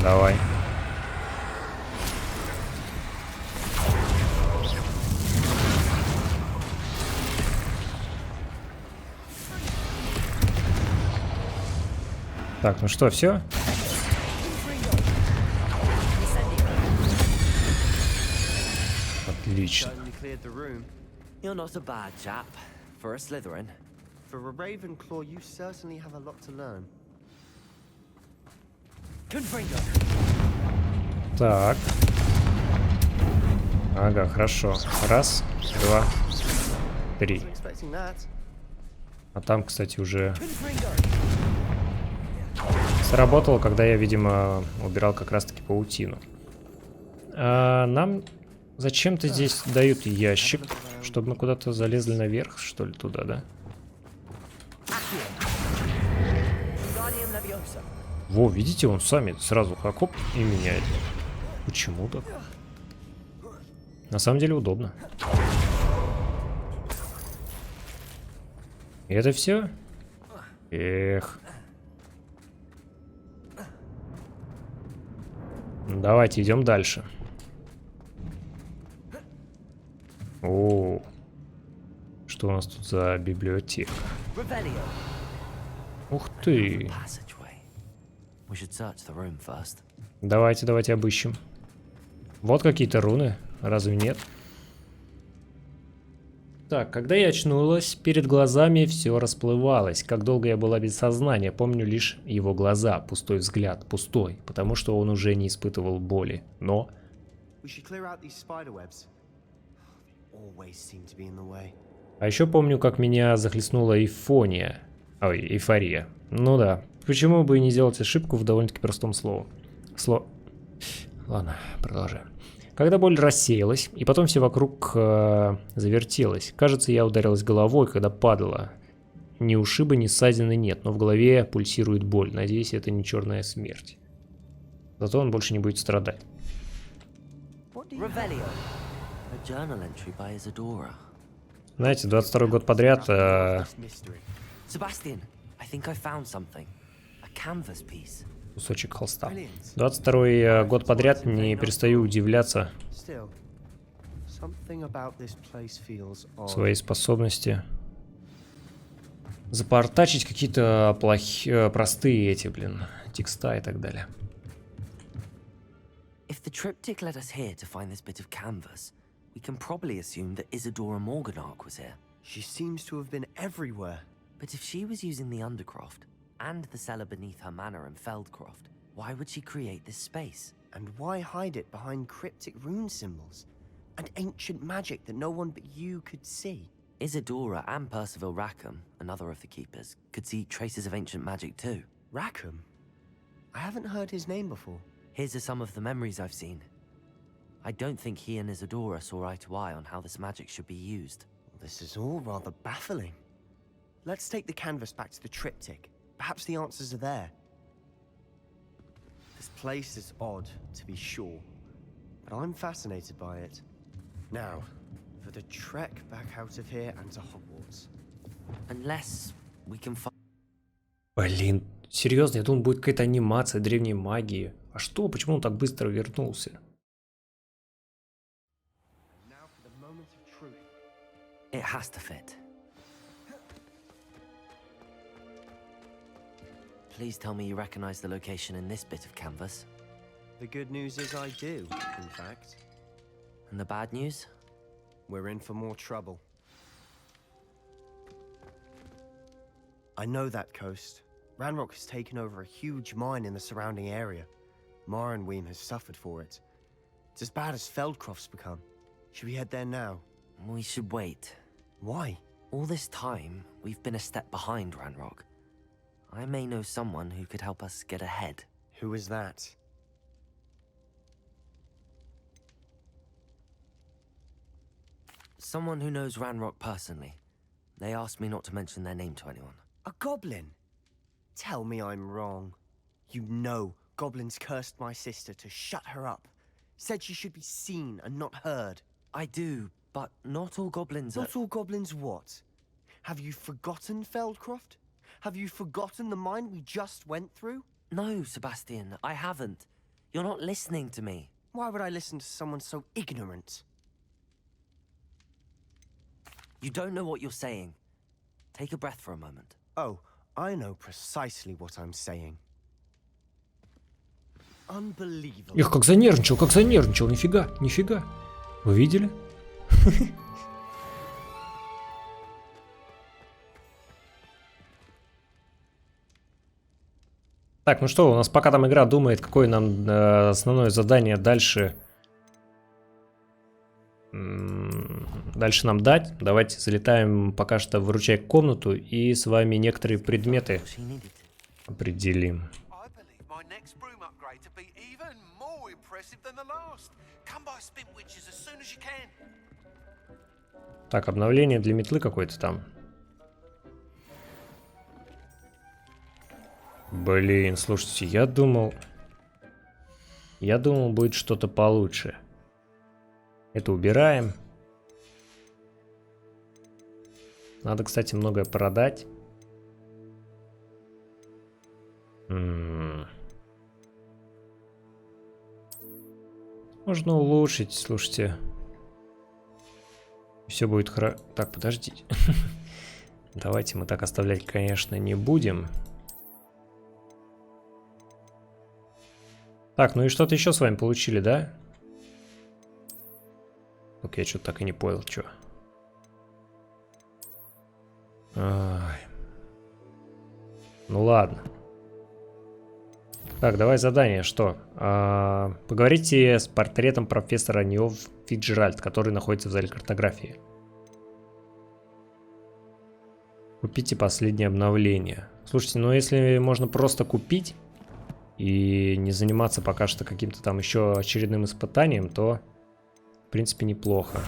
Давай. Так, ну что, все? Отлично. You're not a bad chap for a Slytherin. For a Ravenclaw, you certainly have a lot to learn. Так. Ага, хорошо. Раз, два, три. Wasn't expecting that. А там, кстати, уже сработало, когда я, видимо, убирал как раз-таки паутину. А нам зачем-то здесь дают ящик, чтобы мы куда-то залезли наверх, что ли, туда, да? Во, видите, он сами сразу хакоп и меняет. Почему так? На самом деле удобно. И это все? Эх. Давайте идем дальше. О, что у нас тут за библиотека? Revelio. Ух ты. Passageway. We should search the room first. Давайте обыщем. Вот какие-то руны. Разве нет? Так, когда я очнулась, перед глазами все расплывалось. Как долго я была без сознания, помню лишь его глаза, пустой взгляд, пустой, потому что он уже не испытывал боли. Но... А еще помню, как меня захлестнула эйфония. Ой, эйфория. Ну да, почему бы и не сделать ошибку в довольно-таки простом слове. Ладно, продолжаем. Когда боль рассеялась, и потом все вокруг завертелось. Кажется, я ударилась головой, когда падала. Ни ушиба, ни ссадины нет, но в голове пульсирует боль. Надеюсь, это не черная смерть. Зато он больше не будет страдать. Знаете, 22-й год подряд... Кусочек холста. 22-й год подряд не перестаю удивляться своей способности запортачить какие-то простые эти, текста и так далее. If the triptych led us here to find this bit of canvas, we can probably assume that Isadora Morganach was here. She seems to have been everywhere. But if she was using the Undercroft and the cellar beneath her manor in Feldcroft, why would she create this space? And why hide it behind cryptic rune symbols and ancient magic that no one but you could see? Isadora and Percival Rackham, another of the keepers, could see traces of ancient magic too. Rackham? I haven't heard his name before. His are some of the memories I've seen. I don't think he and Isadora saw eye to eye on how this magic should be used. This is all rather baffling. Let's take the canvas back to the triptych. Perhaps the answers are there. This place is odd, to be sure, but I'm fascinated by it. Now, for the trek back out of here and to Hogwarts. Unless we can find... Блин, серьезно, я думал, будет какая-то анимация древней магии. А что? Почему он так быстро вернулся? It has to fit. Please tell me you recognize the location in this bit of canvas. The good news is I do, in fact. And the bad news? We're in for more trouble. I know that coast. Ranrock has taken over a huge mine in the surrounding area. Morinweem has suffered for it. It's as bad as Feldcroft's become. Should we head there now? We should wait. Why? All this time, we've been a step behind Ranrock. I may know someone who could help us get ahead. Who is that? Someone who knows Ranrock personally. They asked me not to mention their name to anyone. A goblin? Tell me I'm wrong. You know goblins cursed my sister to shut her up. Said she should be seen and not heard. I do, but not all goblins are... Not all goblins what? Have you forgotten Feldcroft? Have you forgotten the mine we just went through? No, Sebastian, I haven't. You're not listening to me. Why would I listen to someone so ignorant? You don't know what you're saying. Take a breath for a moment. Oh, I know precisely what I'm saying. Unbelievable. Эх, как занервничал, нифига. Вы видели? Так, ну что, у нас пока там игра думает, какое нам основное задание дальше нам дать. Давайте залетаем пока что в ручейку комнату и с вами некоторые предметы определим. Так, обновление для метлы какое-то там. Блин, слушайте, я думал, будет что-то получше. Это убираем. Надо, кстати, многое продать. Можно улучшить, слушайте. Все будет хорошо. Так, подождите. Давайте мы так оставлять, конечно, не будем. Так, ну и что-то еще с вами получили, да? Так, я что-то так и не понял, что. Ну ладно. Так, давай задание. Что? Поговорите с портретом профессора Ниов Фиджеральд, который находится в зале картографии. Купите последнее обновление. Слушайте, ну если можно просто купить и не заниматься пока что каким-то там еще очередным испытанием, то в принципе неплохо.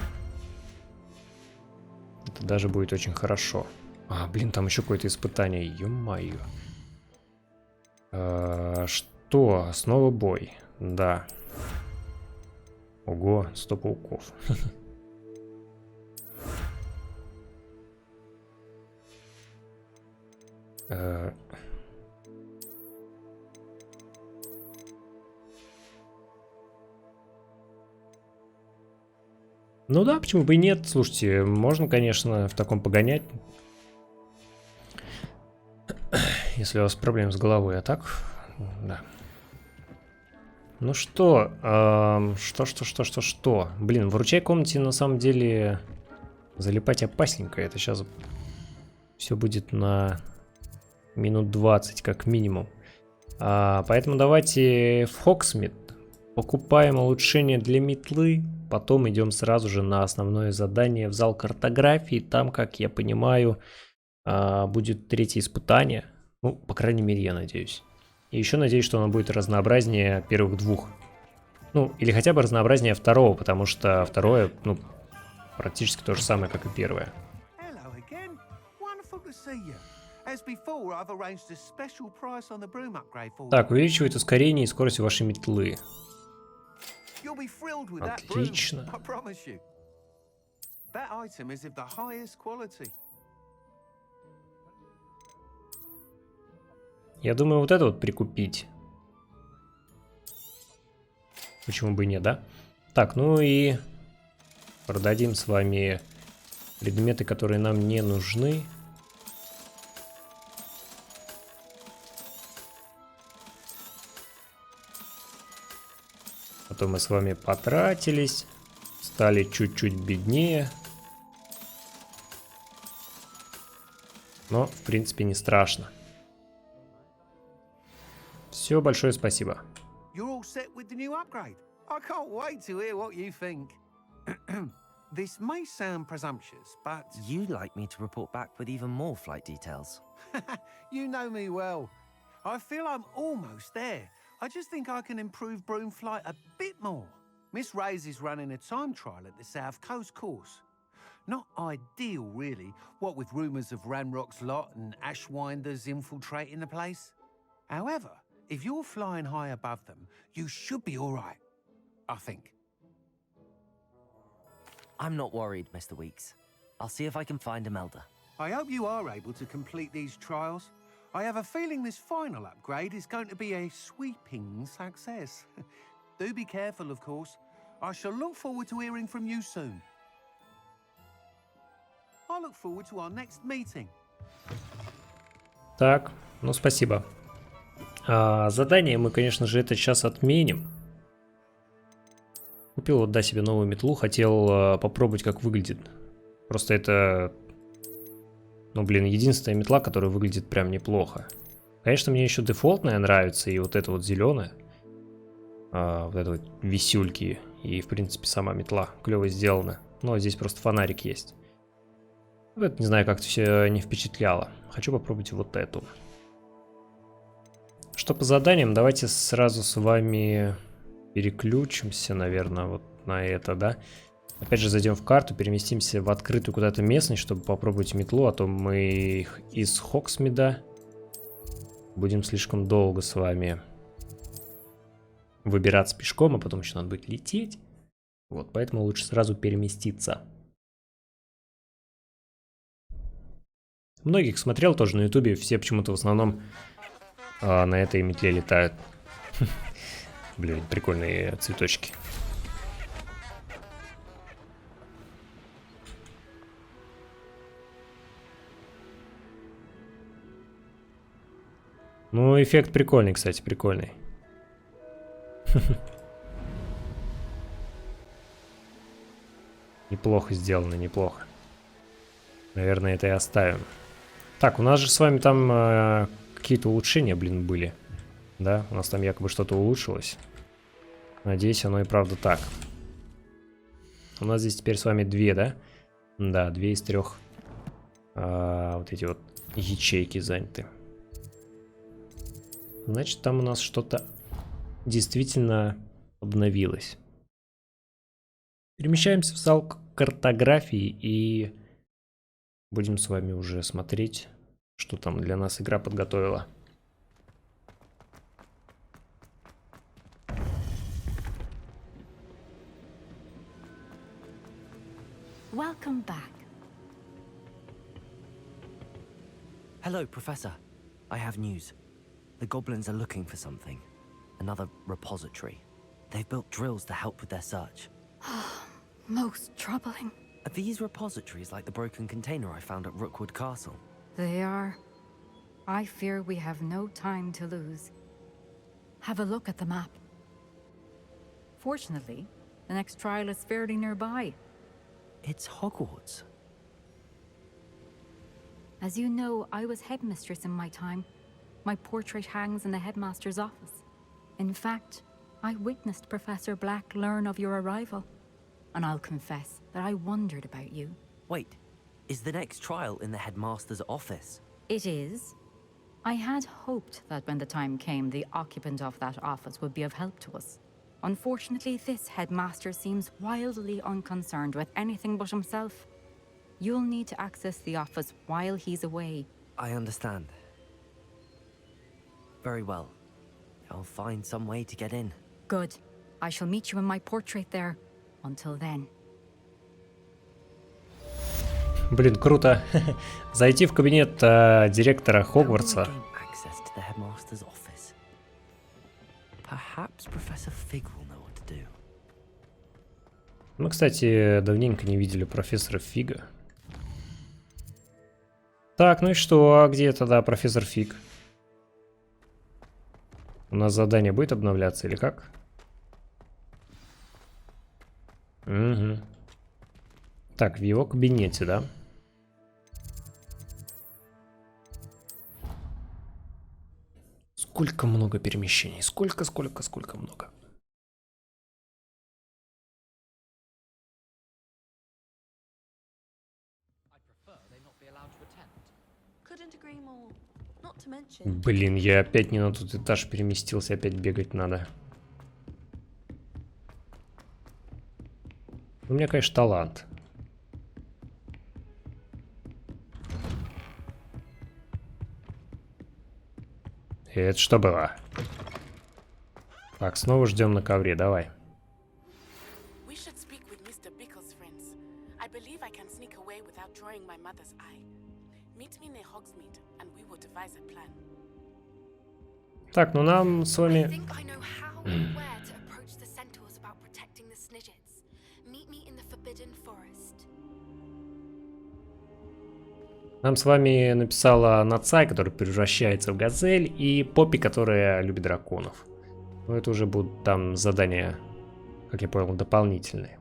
Это даже будет очень хорошо. Блин, там еще какое-то испытание. Ё-моё. Что? Снова бой. Да. Ого, 100 пауков. Ну да, почему бы и нет. Слушайте, можно, конечно, в таком погонять. Если у вас проблемы с головой, а так, да. Ну что, что? Блин, в ручей комнате на самом деле залипать опасненько. Это сейчас все будет на минут 20 как минимум. Поэтому давайте в Хогсмит покупаем улучшение для метлы. Потом идем сразу же на основное задание в зал картографии. Там, как я понимаю, будет третье испытание. Ну, по крайней мере, я надеюсь. И еще надеюсь, что оно будет разнообразнее первых двух. Ну, или хотя бы разнообразнее второго, потому что второе, ну, практически то же самое, как и первое. Так, увеличивает ускорение и скорость вашей метлы. Отлично. Я думаю, вот это вот прикупить. Почему бы и нет, да? Так, ну и продадим с вами предметы, которые нам не нужны. Потом мы с вами потратились, стали чуть-чуть беднее. Но, в принципе, не страшно. Все, большое спасибо. This may sound presumptuous, but you'd like me to report back with even more flight details. You know me well. I feel I'm almost there. I just think I can improve broom flight a bit more. Miss Ray's is running a time trial at the South Coast course. Not ideal, really, what with rumours of Ranrock's lot and Ashwinders infiltrating the place. However, if you're flying high above them, you should be all right, I think. I'm not worried, Mr. Weeks. I'll see if I can find Imelda. I hope you are able to complete these trials. I have a feeling this final upgrade is going to be a sweeping success. Do be careful, of course. I shall look forward to hearing from you soon. I look forward to our next meeting. Так, ну спасибо. Задание мы, конечно же, это сейчас отменим. Купил вот, да, себе новую метлу, хотел попробовать, как выглядит. Просто это, ну, блин, единственная метла, которая выглядит прям неплохо. Конечно, мне еще дефолтная нравится, и вот эта вот зеленая. Вот это вот висюльки, и, в принципе, сама метла клево сделана. Но здесь просто фонарик есть. Вот, не знаю, как-то все не впечатляло. Хочу попробовать вот эту. Что по заданиям, давайте сразу с вами переключимся, наверное, вот на это, да. Опять же, зайдем в карту, переместимся в открытую куда-то местность, чтобы попробовать метлу, а то мы из Хогсмида будем слишком долго с вами выбираться пешком, а потом еще надо будет лететь. Вот, поэтому лучше сразу переместиться. Многих смотрел тоже на ютубе, все почему-то в основном на этой метле летают. Блин, прикольные цветочки. Ну, эффект прикольный, кстати, прикольный. Неплохо сделано, неплохо. Наверное, это и оставим. Так, у нас же с вами там какие-то улучшения, блин, были. Да, у нас там якобы что-то улучшилось. Надеюсь, оно и правда так. У нас здесь теперь с вами 2, да? Да, 2 из 3. Вот эти вот ячейки заняты. Значит, там у нас что-то действительно обновилось. Перемещаемся в зал картографии и будем с вами уже смотреть, что там для нас игра подготовила. Welcome back. Hello, Professor. I have news. The goblins are looking for something. Another repository. They've built drills to help with their search. Most troubling. Are these repositories like the broken container I found at Rookwood Castle? They are. I fear we have no time to lose. Have a look at the map. Fortunately, the next trial is fairly nearby. It's Hogwarts. As you know, I was headmistress in my time. My portrait hangs in the headmaster's office. In fact, I witnessed Professor Black learn of your arrival. And I'll confess that I wondered about you. Wait, is the next trial in the headmaster's office? It is. I had hoped that when the time came, the occupant of that office would be of help to us. Unfortunately, this headmaster seems wildly unconcerned with anything but himself. You'll need to access the office while he's away. I understand. Very well. I'll find some way to get in. Good. I shall meet you in my portrait there. Until then. Блин, круто. Зайти в кабинет директора Хогвартса. Мы, кстати, давненько не видели профессора Фига. Так, ну и что? А где тогда профессор Фиг? У нас задание будет обновляться или как? Угу. Так, в его кабинете, да? Сколько много перемещений. Сколько много. Блин, я опять не на тот этаж переместился, опять бегать надо. У меня, конечно, талант. И это что было? Так, снова ждем на ковре, давай. Так, ну нам с вами... Нам с вами написала Нацай, который превращается в газель, и Поппи, которая любит драконов. Но это уже будут там задания, как я понял, дополнительные.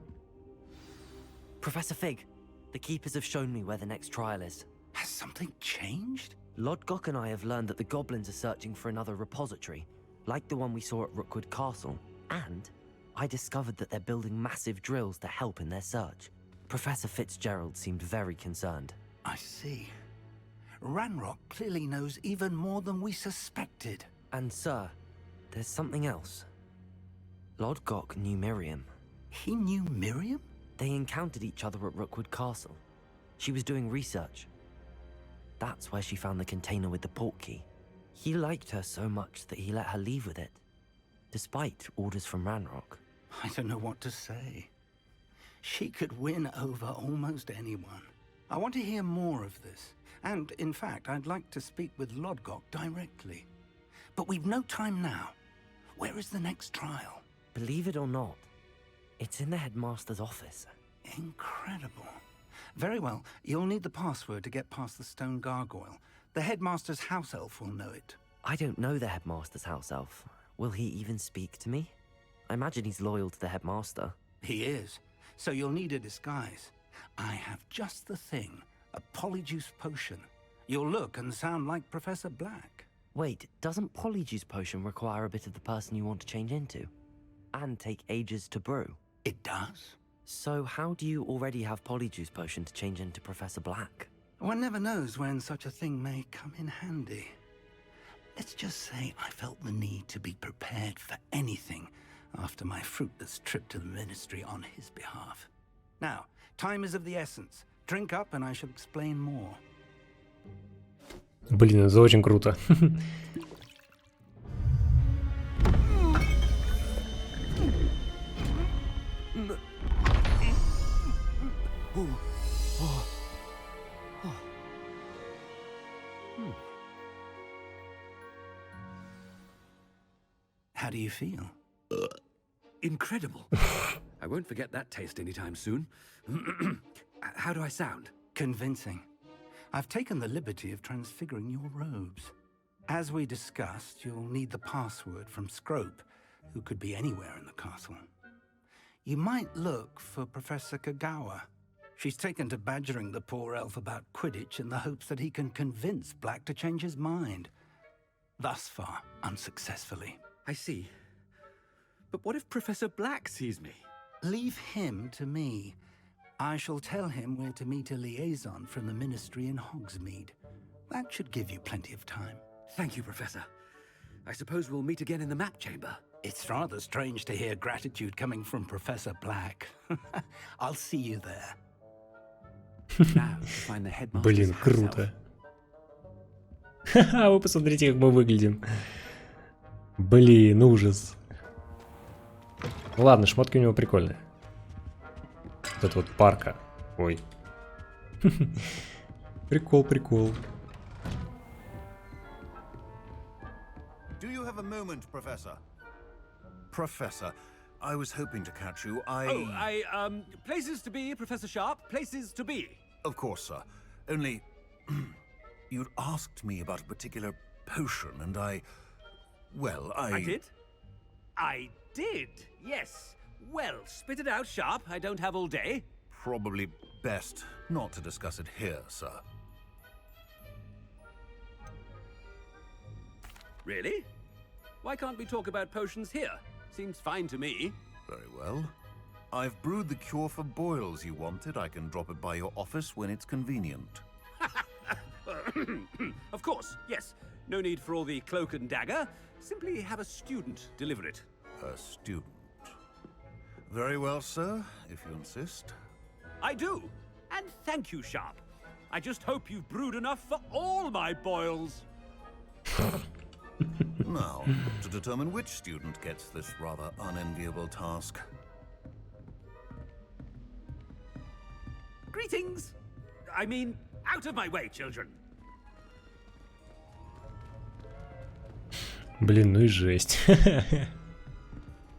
Professor Fig, the keepers have shown me where the next trial is. Has something changed? Lodgok and I have learned that the goblins are searching for another repository, like the one we saw at Rookwood Castle. And I discovered that they're building massive drills to help in their search. Professor Fitzgerald seemed very concerned. I see. Ranrock clearly knows even more than we suspected. And sir, there's something else. Lodgok knew Miriam. He knew Miriam? They encountered each other at Rookwood Castle. She was doing research. That's where she found the container with the portkey. He liked her so much that he let her leave with it, despite orders from Ranrock. I don't know what to say. She could win over almost anyone. I want to hear more of this. And, in fact, I'd like to speak with Lodgok directly. But we've no time now. Where is the next trial? Believe it or not, it's in the headmaster's office. Incredible. Very well. You'll need the password to get past the stone gargoyle. The headmaster's house elf will know it. I don't know the headmaster's house elf. Will he even speak to me? I imagine he's loyal to the headmaster. He is. So you'll need a disguise. I have just the thing. A polyjuice potion. You'll look and sound like Professor Black. Wait, doesn't Polyjuice Potion require a bit of the person you want to change into? And take ages to brew? It does. So how do you already have Polyjuice Potion to change into Professor Black? One never knows when such a thing may come in handy. Let's just say I felt the need to be prepared for anything after my fruitless trip to the Ministry on his behalf. Now, time is of the essence. Drink up and I shall explain more. Блин, это очень круто. How do you feel? Incredible. I won't forget that taste anytime soon. How do I sound? Convincing. I've taken the liberty of transfiguring your robes. As we discussed, you'll need the password from Scrope, who could be anywhere in the castle. You might look for Professor Kagawa. She's taken to badgering the poor elf about Quidditch in the hopes that he can convince Black to change his mind. Thus far, unsuccessfully. I see. But what if Professor Black sees me? Leave him to me. I shall tell him where to meet a liaison from the Ministry in Hogsmeade. That should give you plenty of time. Thank you, Professor. I suppose we'll meet again in the map chamber. It's rather strange to hear gratitude coming from Professor Black. I'll see you there. Now to find the headmaster's Блин, круто. Ха-ха, вы посмотрите, как мы выглядим. Блин, ужас. Ладно, шмотки у него прикольные. Вот это вот парка. Ой. Прикол, прикол. Do you have a moment, Professor? Professor, I was hoping to catch you. Places to be, Professor Sharp. Places to be. Of course, sir. Only, you'd asked me about a particular potion, and I did? I did, yes. Well, spit it out, Sharp. I don't have all day. Probably best not to discuss it here, sir. Really? Why can't we talk about potions here? Seems fine to me. Very well. I've brewed the cure for boils you wanted. I can drop it by your office when it's convenient. Of course, yes. No need for all the cloak and dagger. Simply have a student deliver it. A student. Very well, sir, if you insist. I do. And thank you, Sharp. I just hope you've brewed enough for all my boils. Now, to determine which student gets this rather unenviable task. Greetings. I mean, out of my way, children. Блин, ну и жесть.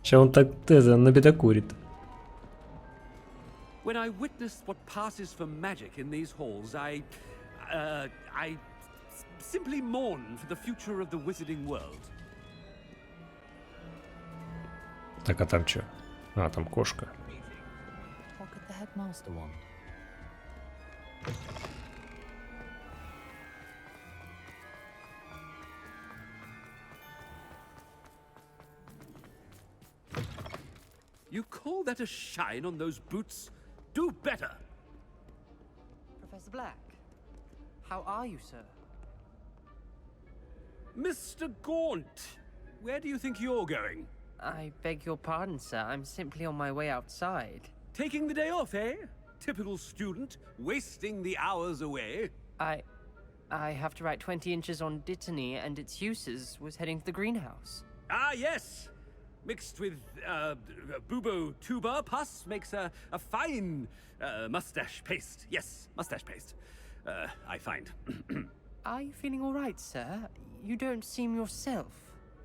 Сейчас он так набедокурит. When I witness what passes for magic in these halls, I simply mourn for the future of the wizarding world. Так, а там что? А, там кошка. What could the headmaster want? You call that a shine on those boots? Do better! Professor Black, how are you, sir? Mr. Gaunt, where do you think you're going? I beg your pardon, sir. I'm simply on my way outside. Taking the day off, eh? Typical student, wasting the hours away. I have to write 20 inches on Dittany and its uses. Was heading to the greenhouse. Ah, yes! Mixed with bubo tuber pus makes a fine mustache paste. Yes, mustache paste. I find. Are you feeling all right, sir? You don't seem yourself.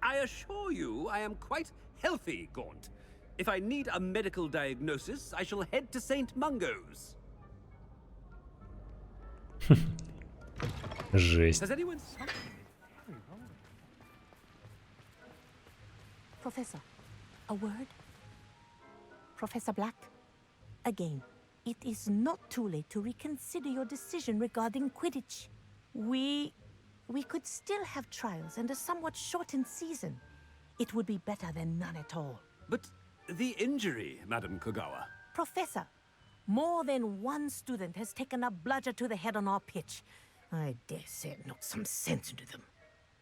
I assure you I am quite healthy, Gaunt. If I need a medical diagnosis, I shall head to St. Mungo's. Жесть. Has anyone... Professor, a word? Professor Black, again, it is not too late to reconsider your decision regarding Quidditch. We could still have trials and a somewhat shortened season. It would be better than none at all. But the injury, Madam Kogawa. Professor, more than one student has taken a bludger to the head on our pitch. I dare say it knocked some sense into them.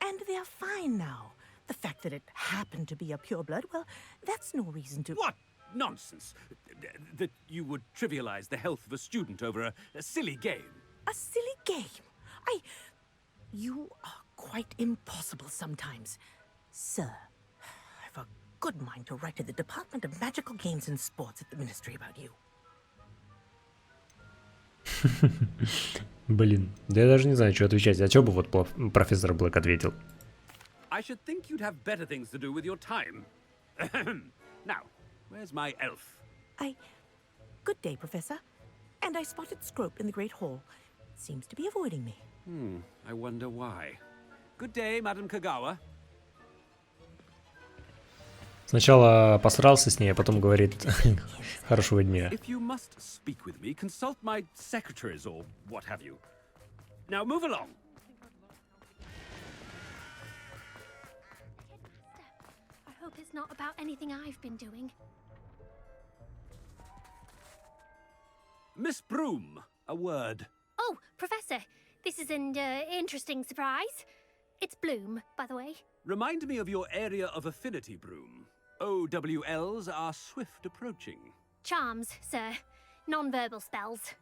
And they're fine now. The fact that it happened to be a pureblood, well, that's no reason to... What nonsense! That you would trivialize the health of a student over a silly game. A silly game? You are quite impossible sometimes. Sir, I've a good mind to write to the Department of Magical Games and Sports at the Ministry about you. Блин, да я даже не знаю, что отвечать. А что бы вот профессор Блэк ответил? I should think you'd have better things to do with your time. Now, where's my elf? Good day, Professor. And I spotted Scrope in the Great Hall. Seems to be avoiding me. I wonder why. Good day, Madam Kogawa. Сначала посрался с ней, а потом говорит хорошего дня. If you must speak with me, consult my secretaries or what have you. Now move along. I hope it's not about anything I've been doing. Miss Broom, a word. Oh, Professor, this is an interesting surprise. It's Bloom, by the way. Remind me of your area of affinity, Broom. OWLs are swift approaching. Charms, sir. Non-verbal spells.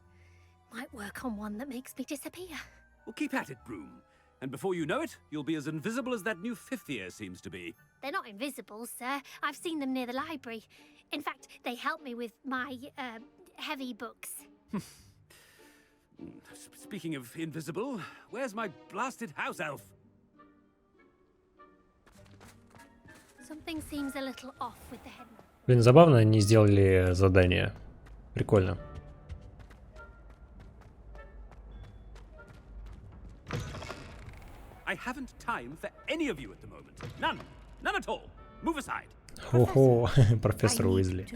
Might work on one that makes me disappear. Well, keep at it, Broom. And before you know it, you'll be as invisible as that new fifth year seems to be. They're not invisible, sir. I've seen them near the library. In fact, they help me with my, heavy books. Speaking of invisible, where's my blasted house elf? Something seems a little off with the head. Блин, забавно они сделали задание. Прикольно. I haven't time for any of you at the moment. None. None at all. Move aside. Ого, профессор Уизли.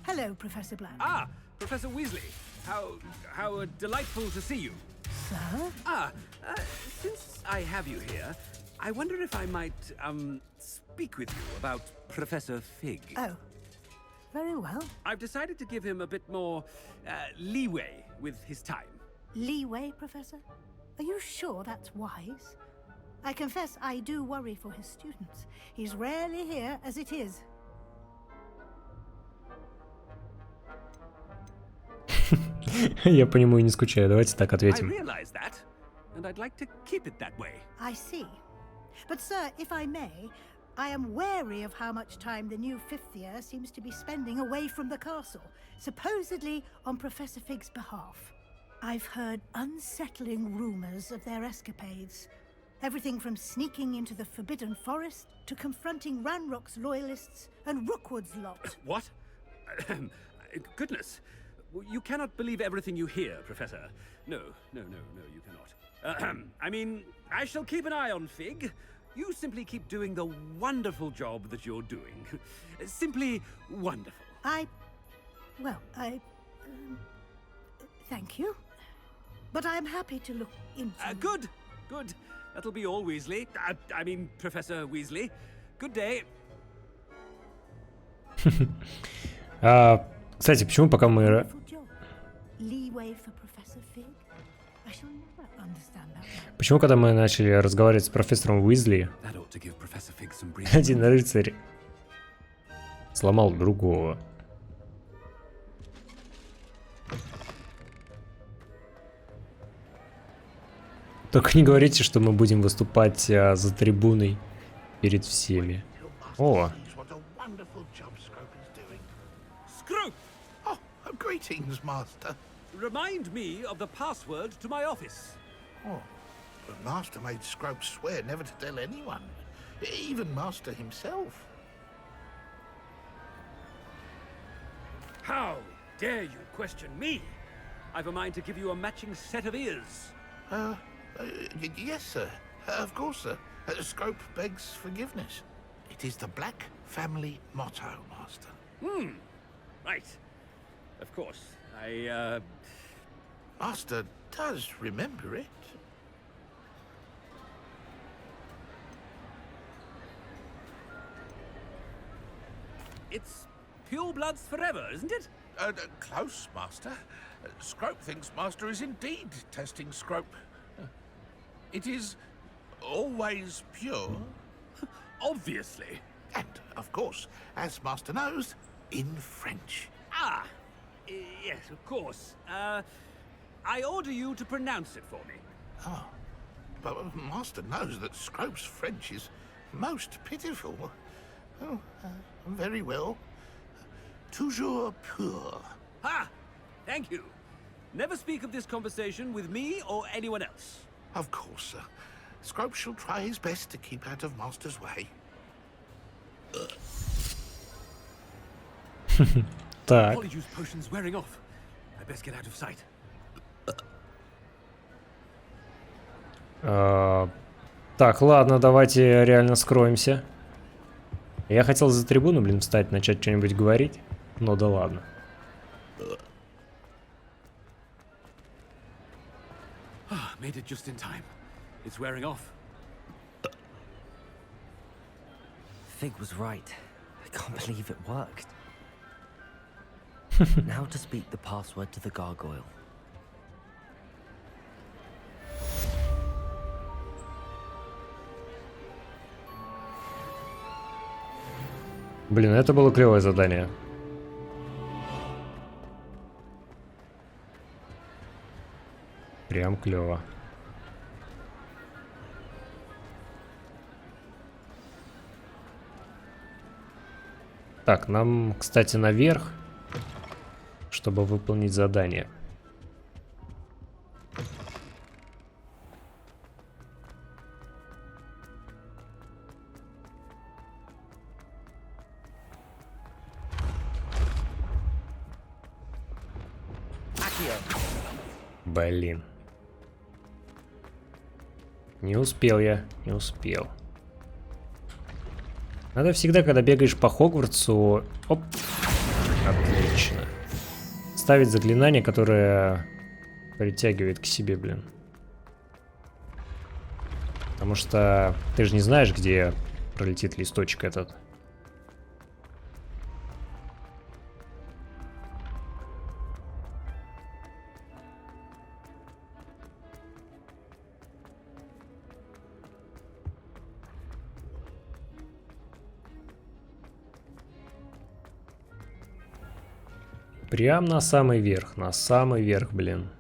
Hello, Professor Black. Ah, Professor Weasley. How delightful to see you. Sir? Since I have you here, I wonder if I might, speak with you about Professor Fig. Oh, very well. I've decided to give him a bit more, leeway with his time. Leeway, Professor? Are you sure that's wise? I confess I do worry for his students. He's rarely here as it is. Я по нему и не скучаю. Давайте так ответим. I realize that, and I'd like to keep it that way. I see. But, sir, if I may, I am wary of how much time the new fifth year seems to be spending away from the castle, supposedly on Professor Fig's behalf. I've heard unsettling rumors of their escapades. Everything from sneaking into the Forbidden Forest to confronting Ranrock's loyalists and Rookwood's lot. What? Goodness. You cannot believe everything you hear, Professor. No, you cannot. I mean, I shall keep an eye on Fig. You simply keep doing the wonderful job that you're doing. Simply wonderful. Thank you. But I'm happy to look into... Good. That'll be all, Weasley. I mean, Professor Weasley. Good day. Кстати, почему пока мы... Почему, когда мы начали разговаривать с профессором Уизли, один рыцарь сломал другого? Только не говорите, что мы будем выступать за трибуной перед всеми. О! Greetings, Master. Remind me of the password to my office. Oh, but Master made Scrope swear never to tell anyone, even Master himself. How dare you question me? I've a mind to give you a matching set of ears. Yes, sir. Of course, sir. Scrope begs forgiveness. It is the Black family motto, Master. Right. Of course. Master does remember it. It's pure bloods forever, isn't it? Close, Master. Scrope thinks Master is indeed testing Scrope. It is always pure. Obviously. And, of course, as Master knows, in French. Ah! Yes, of course. I order you to pronounce it for me. Oh. But Master knows that Scrope's French is most pitiful. Oh, very well. Toujours pur. Ha! Thank you. Never speak of this conversation with me or anyone else. Of course, sir. Scrope shall try his best to keep out of Master's way. Так. Polyjuice potion's wearing off. I best get out of sight. Так, ладно, давайте реально скроемся. Я хотел за трибуну, блин, встать, начать что-нибудь говорить. Но да ладно. Made it just in time. It's wearing off. Fig was right. I can't believe it worked. Now to speak the password to the gargoyle. Блин, это было клевое задание. Прям клево. Так, нам, кстати, наверх, чтобы выполнить задание. Блин. Не успел я, не успел. Надо всегда, когда бегаешь по Хогвартсу... Оп. Отлично. Ставить заклинание, которое притягивает к себе, блин. Потому что ты же не знаешь, где пролетит листочек этот. Прям на самый верх, блин.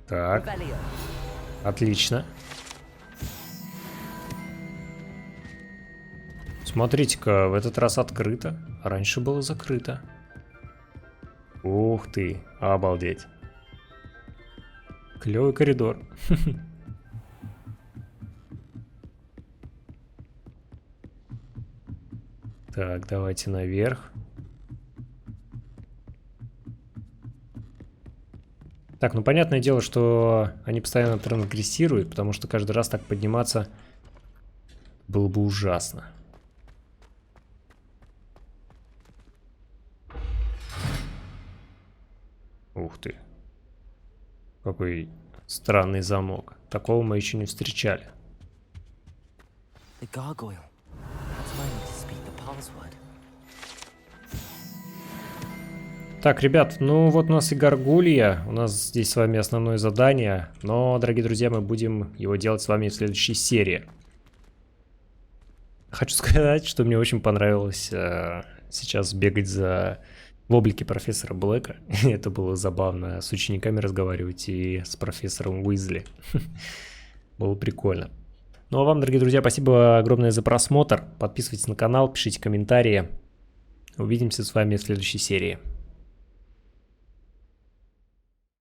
Так. Отлично. Смотрите-ка, в этот раз открыто. А раньше было закрыто. Ух ты, обалдеть. Клевый коридор. Так, давайте наверх. Так, ну понятное дело, что они постоянно трансгрессируют, потому что каждый раз так подниматься было бы ужасно. Ух ты. Какой странный замок. Такого мы еще не встречали. Так, ребят, ну вот у нас и Гаргулья, у нас здесь с вами основное задание, но, дорогие друзья, мы будем его делать с вами в следующей серии. Хочу сказать, что мне очень понравилось сейчас бегать в облике профессора Блэка. Это было забавно, с учениками разговаривать и с профессором Уизли. Было прикольно. Ну а вам, дорогие друзья, спасибо огромное за просмотр. Подписывайтесь на канал, пишите комментарии. Увидимся с вами в следующей серии.